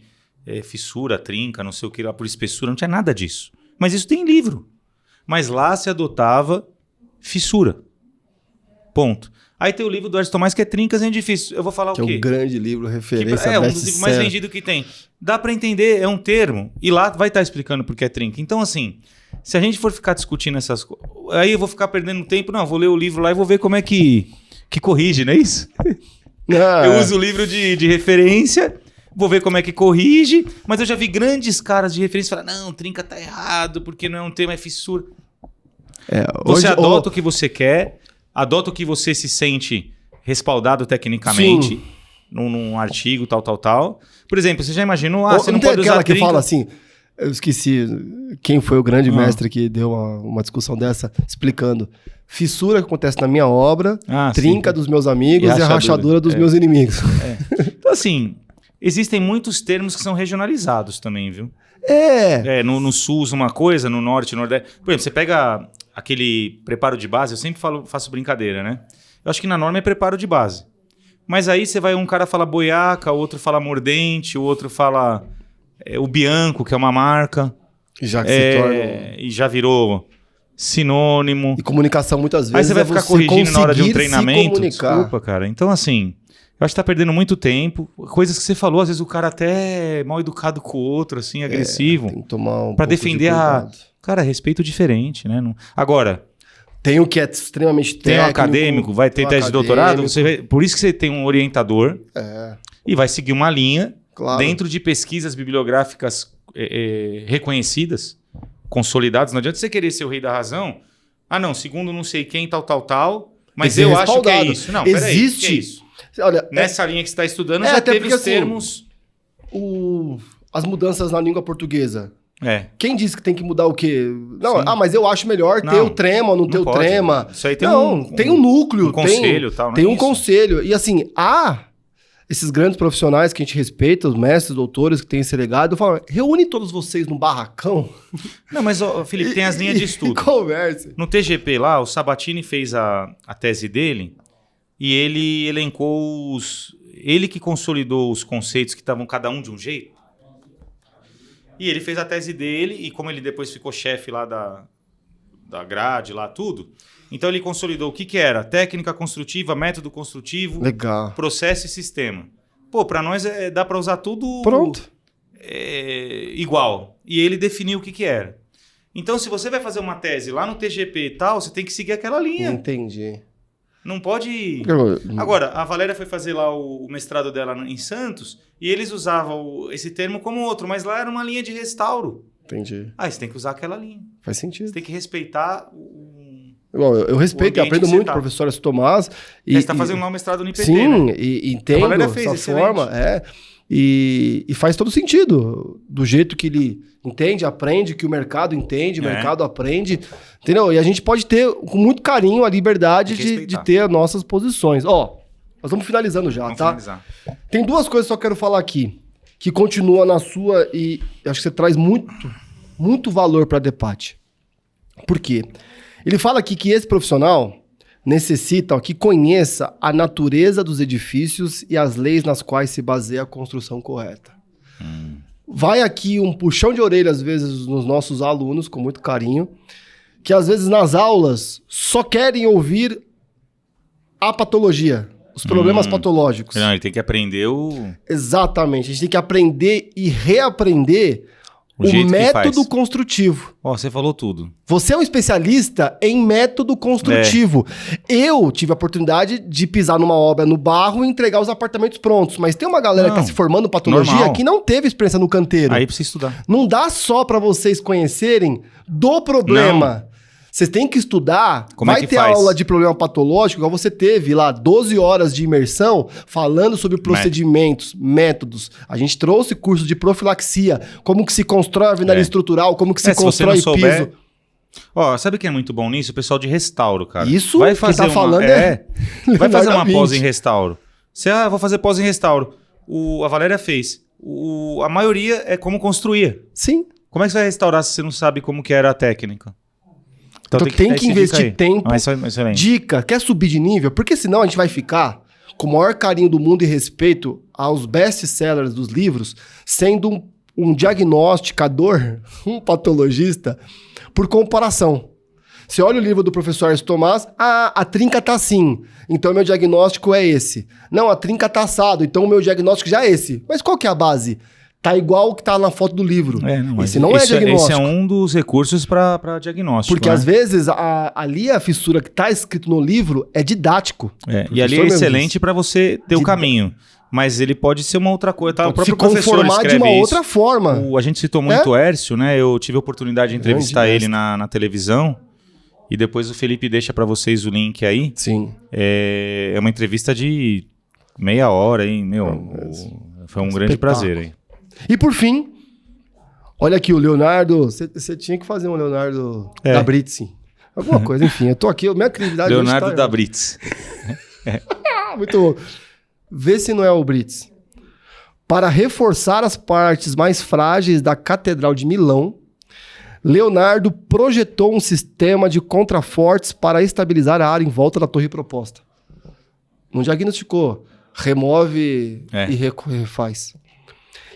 fissura, trinca, não sei o que lá por espessura, não tinha nada disso. Mas isso tem em livro. Mas lá se adotava fissura. Ponto. Aí tem o livro do Hércio Tomás que é Trincas em Edifícios. Eu vou falar o quê? É um grande livro, referência. É um dos livros mais vendidos que tem. Dá para entender, é um termo. E lá vai estar explicando por que é trinca. Então, assim, Se a gente for ficar discutindo essas coisas, aí eu vou ficar perdendo tempo. Não, vou ler o livro lá e vou ver como é que corrige, não é isso? Eu uso o livro de referência, vou ver como é que corrige, mas eu já vi grandes caras de referência falar, não, trinca tá errado, porque não é um tema, é fissura. Você adota o que você quer, adota o que você se sente respaldado tecnicamente num artigo, tal. Por exemplo, você já imaginou, você não pode usar que fala assim, eu esqueci quem foi o grande mestre que deu uma discussão dessa, explicando. Fissura que acontece na minha obra, trinca dos meus amigos e a rachadura dos meus inimigos. Então, assim, existem muitos termos que são regionalizados também, viu? No sul uma coisa, no norte, no nordeste. Por exemplo, você pega aquele preparo de base, eu sempre faço brincadeira, né? Eu acho que na norma é preparo de base. Mas aí um cara fala boiaca, o outro fala mordente, o outro fala o Bianco, que é uma marca. Já que se torna... E já virou sinônimo. E comunicação muitas vezes aí você vai ficar corrigindo na hora de um treinamento. Desculpa, cara. Então, assim, eu acho que tá perdendo muito tempo. Coisas que você falou, às vezes o cara até é mal educado com o outro, assim, agressivo. Tem que tomar pra defender Cara, respeito diferente, né? Agora... Tem o que é extremamente técnico. Tem um acadêmico, vai ter tese de doutorado. Por isso que você tem um orientador e vai seguir uma linha dentro de pesquisas bibliográficas reconhecidas, consolidadas. Não adianta você querer ser o rei da razão. Não, segundo não sei quem, tal, mas eu acho que é isso. Não, peraí, existe. que é isso? Olha, nessa linha que você está estudando já teve os termos... As mudanças na língua portuguesa. Quem disse que tem que mudar o quê? Não, mas eu acho melhor ter o trema ou não ter o trema. Isso aí tem tem um núcleo. Um conselho, tal. Tem um conselho. E assim, esses grandes profissionais que a gente respeita, os mestres, doutores que têm esse legado, falam, reúne todos vocês num barracão. Não, mas, Felipe, tem as linhas de estudo. E converse. No TGP lá, o Sabatini fez a tese dele e ele elencou ele que consolidou os conceitos que estavam cada um de um jeito. E ele fez a tese dele, e como ele depois ficou chefe lá da grade, lá tudo, então ele consolidou o que era técnica construtiva, método construtivo, processo e sistema. Pra nós dá para usar tudo igual. E ele definiu o que era. Então, se você vai fazer uma tese lá no TGP e tal, você tem que seguir aquela linha. Entendi. Não pode... Agora, a Valéria foi fazer lá o mestrado dela em Santos e eles usavam esse termo como outro, mas lá era uma linha de restauro. Entendi. Você tem que usar aquela linha. Faz sentido. Você tem que respeitar eu respeito, eu aprendo muito com o professor Écio Tomás. Você está fazendo lá o mestrado no IPT, sim, né? e entendo essa forma. E faz todo sentido. Do jeito que ele entende, aprende, que o mercado entende, o mercado aprende. Entendeu? E a gente pode ter, com muito carinho, a liberdade de ter as nossas posições. Nós vamos finalizando já, finalizar. Tem duas coisas que eu quero falar aqui, que continua na sua e acho que você traz muito valor para debate. Por quê? Ele fala aqui que esse profissional necessita que conheça a natureza dos edifícios e as leis nas quais se baseia a construção correta. Vai aqui um puxão de orelha, às vezes, nos nossos alunos, com muito carinho, que às vezes nas aulas só querem ouvir a patologia, os problemas patológicos. Não, ele tem que aprender Exatamente, a gente tem que aprender e reaprender o método construtivo. Você falou tudo. Você é um especialista em método construtivo. Eu tive a oportunidade de pisar numa obra no barro e entregar os apartamentos prontos. Mas tem uma galera que está se formando em patologia que não teve experiência no canteiro. Aí precisa estudar. Não dá só para vocês conhecerem do problema. Vocês têm que estudar. Vai ter aula de problema patológico, igual você teve lá 12 horas de imersão falando sobre procedimentos, métodos. A gente trouxe curso de profilaxia, como que se constrói a alvenaria estrutural, como que se constrói piso. Sabe o que é muito bom nisso? O pessoal de restauro, cara. Isso vai fazer que tá falando vai fazer uma pós em restauro. Você, vou fazer pós em restauro. A Valéria fez. A maioria é como construir. Sim. Como é que você vai restaurar se você não sabe como que era a técnica? Então tem que investir tempo. Dica, quer subir de nível? Porque senão a gente vai ficar com o maior carinho do mundo e respeito aos best-sellers dos livros, sendo um diagnosticador, um patologista, por comparação. Você olha o livro do professor Écio Tomás, a trinca tá assim, então meu diagnóstico é esse. Não, a trinca tá assado, então o meu diagnóstico já é esse. Mas qual que é a base? tá igual o que tá na foto do livro. Não, esse não é diagnóstico. Esse é um dos recursos para diagnóstico. Porque às vezes ali a fissura que tá escrito no livro é didático. E ali é excelente para você ter o caminho. Mas ele pode ser uma outra coisa. Tá? O próprio professor escreve de uma isso. outra forma. A gente citou muito o Hércio, né? Eu tive a oportunidade de entrevistar ele na televisão. E depois o Felipe deixa para vocês o link aí. Sim. É uma entrevista de meia hora, hein? Foi um grande prazer, hein? E por fim, olha aqui o Leonardo. Você tinha que fazer um Leonardo da Brits. Alguma coisa, enfim. Eu tô aqui, minha credibilidade... Leonardo da Brits. Muito bom. Vê se não é o Brits. Para reforçar as partes mais frágeis da Catedral de Milão, Leonardo projetou um sistema de contrafortes para estabilizar a área em volta da torre proposta. Não diagnosticou. Remove e refaz.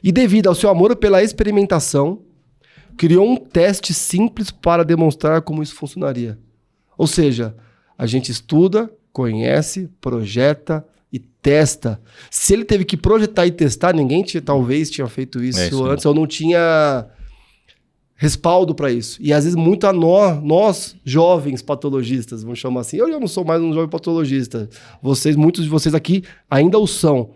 E devido ao seu amor pela experimentação, criou um teste simples para demonstrar como isso funcionaria. Ou seja, a gente estuda, conhece, projeta e testa. Se ele teve que projetar e testar, ninguém talvez tinha feito isso antes, ou não tinha respaldo para isso. E às vezes muito nós jovens patologistas, vamos chamar assim, eu já não sou mais um jovem patologista, muitos de vocês aqui ainda o são.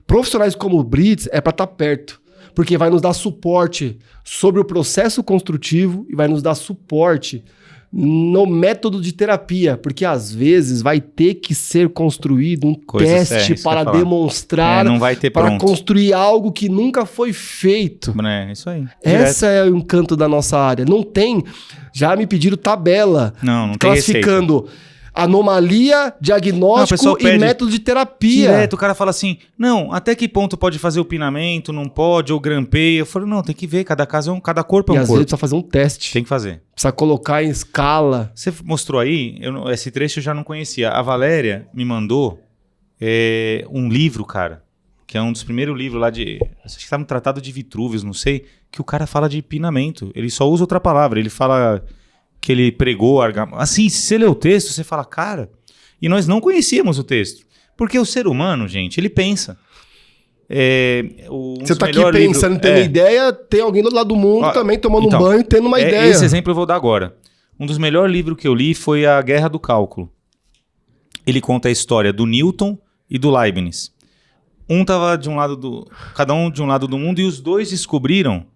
Profissionais como o Brits é para estar perto, porque vai nos dar suporte sobre o processo construtivo e vai nos dar suporte no método de terapia, porque às vezes vai ter que ser construído um teste para demonstrar, não vai ter para construir algo que nunca foi feito. Isso aí. Esse é o encanto da nossa área. Não tem, já me pediram tabela, não classificando anomalia, diagnóstico e método de terapia. Direto, o cara fala assim, não, até que ponto pode fazer o pinamento, não pode, ou grampeia. Eu falo, não, tem que ver, cada caso cada corpo é um corpo. E às vezes precisa fazer um teste. Tem que fazer. Precisa colocar em escala. Você mostrou aí, esse trecho eu já não conhecia. A Valéria me mandou um livro, cara, que é um dos primeiros livros lá acho que estava no Tratado de Vitrúvios, não sei, que o cara fala de pinamento. Ele só usa outra palavra, ele fala que ele pregou argamassa. Assim, se você lê o texto, você fala, cara... E nós não conhecíamos o texto. Porque o ser humano, gente, ele pensa. Você tá aqui pensando, tendo ideia, tem alguém do outro lado do mundo também tomando um banho, tendo uma ideia. Esse exemplo eu vou dar agora. Um dos melhores livros que eu li foi A Guerra do Cálculo. Ele conta a história do Newton e do Leibniz. Cada um de um lado do mundo, e os dois descobriram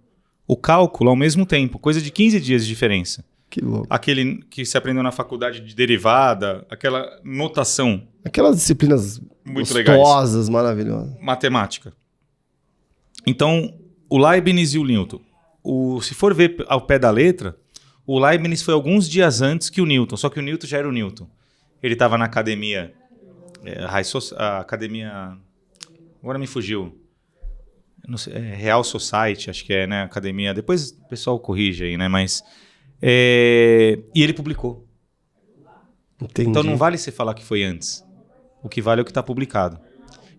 o cálculo ao mesmo tempo. Coisa de 15 dias de diferença. Que louco. Aquele que se aprendeu na faculdade de derivada, aquela notação. Aquelas disciplinas muito gostosas, maravilhosas. Matemática. Então, o Leibniz e o Newton. Se for ver ao pé da letra, o Leibniz foi alguns dias antes que o Newton, só que o Newton já era o Newton. Ele estava na academia, a academia, agora me fugiu, não sei, Real Society, acho que é, né, academia, depois o pessoal corrige aí, né, mas... E ele publicou. Entendi. Então não vale você falar que foi antes. O que vale é o que está publicado.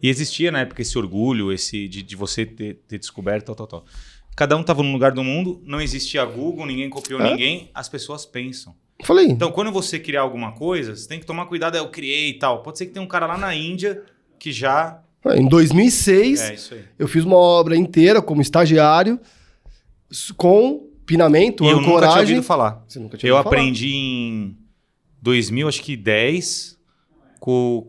E existia na época esse orgulho, de você ter descoberto, tal. Cada um estava num lugar do mundo, não existia Google, ninguém copiou ninguém, as pessoas pensam. Falei. Então quando você criar alguma coisa, você tem que tomar cuidado, eu criei e tal. Pode ser que tenha um cara lá na Índia que já... Em 2006, isso aí. Eu fiz uma obra inteira como estagiário com... pinamento, e eu ancoragem. nunca tinha ouvido falar. Você nunca tinha ouvido falar? Aprendi em 2010,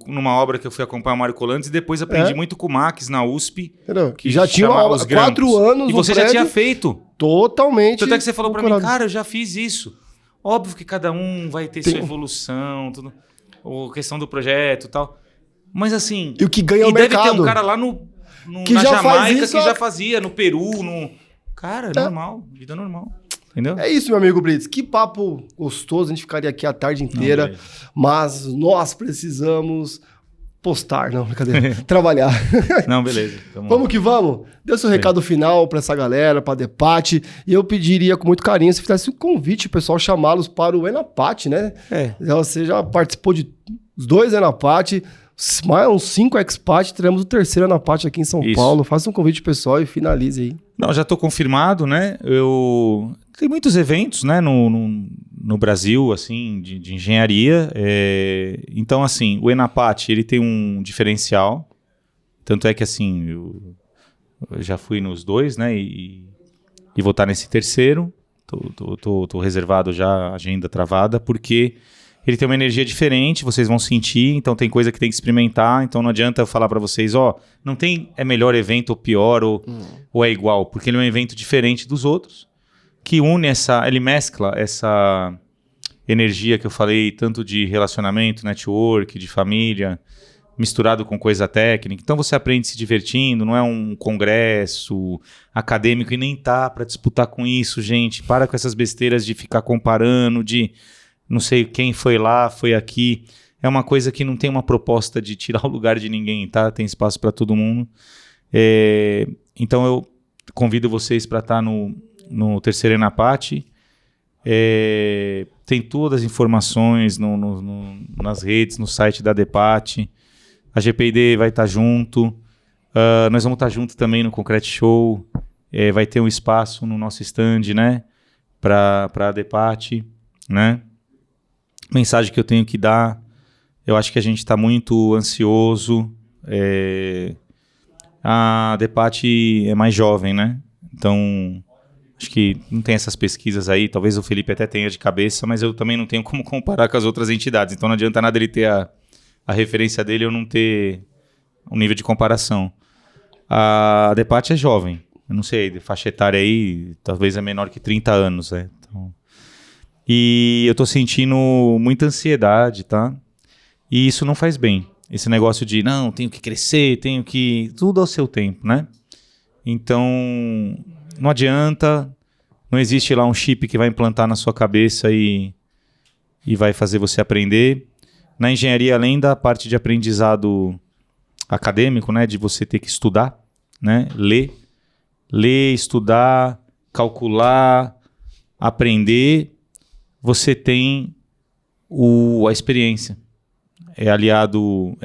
numa obra que eu fui acompanhar o Mário Colantes, e depois aprendi muito com o Max na USP. Que já tinha uma obra, 4 anos. E você já tinha feito. Totalmente. Tanto é que você falou pra mim, cara, eu já fiz isso. Óbvio que cada um vai ter sua evolução, tudo, ou questão do projeto e tal. Mas assim... E o que ganha o mercado. Deve ter um cara lá na Jamaica que já fazia, no Peru, Cara, normal, vida normal, entendeu? É isso, meu amigo Brits. Que papo gostoso, a gente ficaria aqui a tarde inteira, mas nós precisamos postar, não, brincadeira, trabalhar. Não, beleza. Vamos que vamos. Dê seu recado final para essa galera, para Depati, e eu pediria com muito carinho se fizesse um convite, o pessoal chamá-los para o Enapati, né? Você já participou de 2 Enapati, mais uns 5 Expat, teremos o 3º Enapati aqui em São Paulo. Faça um convite pessoal e finalize aí. Não, já estou confirmado, né? Tem muitos eventos, né, no Brasil, assim, de engenharia. Então, assim, o Enapati, ele tem um diferencial. Tanto é que, assim, Eu já fui nos 2, né? E vou estar nesse terceiro. Tô reservado já, agenda travada, porque ele tem uma energia diferente, vocês vão sentir, então tem coisa que tem que experimentar, então não adianta eu falar para vocês, não tem melhor evento ou pior, ou é igual, porque ele é um evento diferente dos outros, que ele mescla essa energia que eu falei, tanto de relacionamento, network, de família, misturado com coisa técnica. Então você aprende se divertindo, não é um congresso acadêmico e nem tá para disputar com isso, gente. Para com essas besteiras de ficar comparando, de não sei quem foi lá, foi aqui. É uma coisa que não tem uma proposta de tirar o lugar de ninguém, tá? Tem espaço para todo mundo. Então eu convido vocês para estar no terceiro Enapati. Tem todas as informações nas redes, no site da Depati. A GPID vai estar junto. Nós vamos estar junto também no Concrete Show. Vai ter um espaço no nosso stand, né? Para a Depati, né? Mensagem que eu tenho que dar. Eu acho que a gente está muito ansioso. A Depati é mais jovem, né? Então, acho que não tem essas pesquisas aí. Talvez o Felipe até tenha de cabeça, mas eu também não tenho como comparar com as outras entidades. Então não adianta nada ele ter a referência dele ou não ter um nível de comparação. A Depati é jovem. Eu não sei, de faixa etária aí, talvez é menor que 30 anos, né? Então, e eu tô sentindo muita ansiedade, tá? E isso não faz bem. Esse negócio de, não, tenho que crescer, tenho que... Tudo ao seu tempo, né? Então, não adianta, não existe lá um chip que vai implantar na sua cabeça e vai fazer você aprender. Na engenharia, além da parte de aprendizado acadêmico, né, de você ter que estudar, né, ler, estudar, calcular, aprender, você tem a experiência. É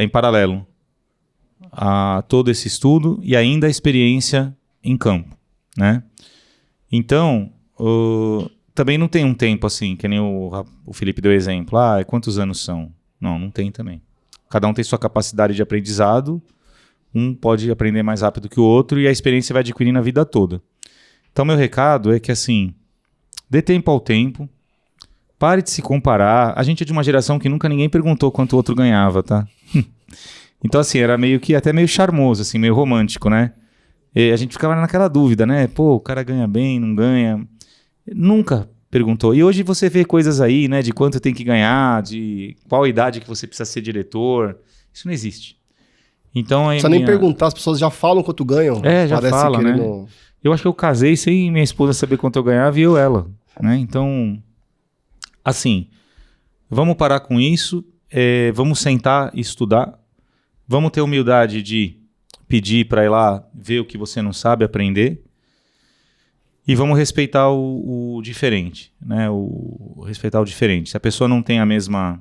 em paralelo a todo esse estudo e ainda a experiência em campo, né? Então, também não tem um tempo assim, que nem o Felipe deu exemplo. Quantos anos são? Não tem também. Cada um tem sua capacidade de aprendizado, um pode aprender mais rápido que o outro e a experiência vai adquirindo a vida toda. Então, meu recado é que, assim, dê tempo ao tempo, pare de se comparar. A gente é de uma geração que nunca ninguém perguntou quanto o outro ganhava, tá? Então, assim, era até meio charmoso, assim, meio romântico, né? E a gente ficava naquela dúvida, né? Pô, o cara ganha bem, não ganha. Nunca perguntou. E hoje você vê coisas aí, né? De quanto tem que ganhar, de qual idade que você precisa ser diretor. Isso não existe. Então, não precisa nem perguntar, as pessoas já falam quanto ganham. Já falam, né? Eu acho que eu casei sem minha esposa saber quanto eu ganhava e eu ela, né? Então, assim, vamos parar com isso, vamos sentar e estudar, vamos ter humildade de pedir para ir lá ver o que você não sabe, aprender, e vamos respeitar o diferente, né? Respeitar o diferente. Se a pessoa não tem a mesma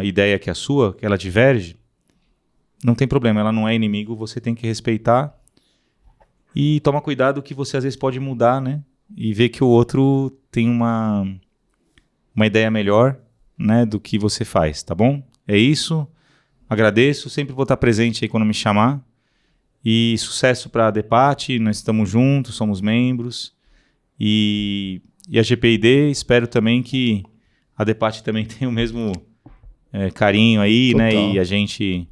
ideia que a sua, que ela diverge, não tem problema, ela não é inimigo, você tem que respeitar e toma cuidado que você às vezes pode mudar, né? E ver que o outro tem uma ideia melhor, né, do que você faz, tá bom? É isso. Agradeço, sempre vou estar presente aí quando me chamar. E sucesso para a Depati, nós estamos juntos, somos membros. E a GPID, espero também que a Depati também tenha o mesmo carinho aí, total, né? E a gente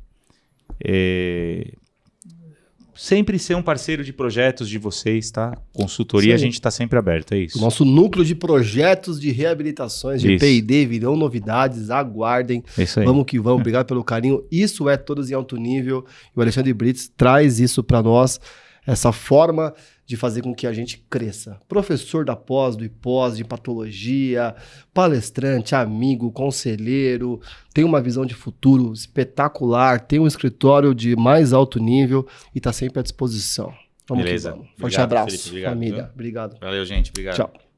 sempre ser um parceiro de projetos de vocês, tá? Consultoria, sim, a gente está sempre aberto, é isso. Nosso núcleo de projetos de reabilitações, GPID, virão novidades, aguardem. Isso aí. Vamos que vamos, obrigado pelo carinho. Isso é Todos em Alto Nível. E o Alexandre Brits traz isso para nós, essa forma de fazer com que a gente cresça. Professor da pós, do IPOS, de patologia, palestrante, amigo, conselheiro, tem uma visão de futuro espetacular, tem um escritório de mais alto nível e está sempre à disposição. Vamos. Beleza. Que vamos. Forte abraço, Felipe, obrigado, família. Viu? Obrigado. Valeu, gente. Obrigado. Tchau.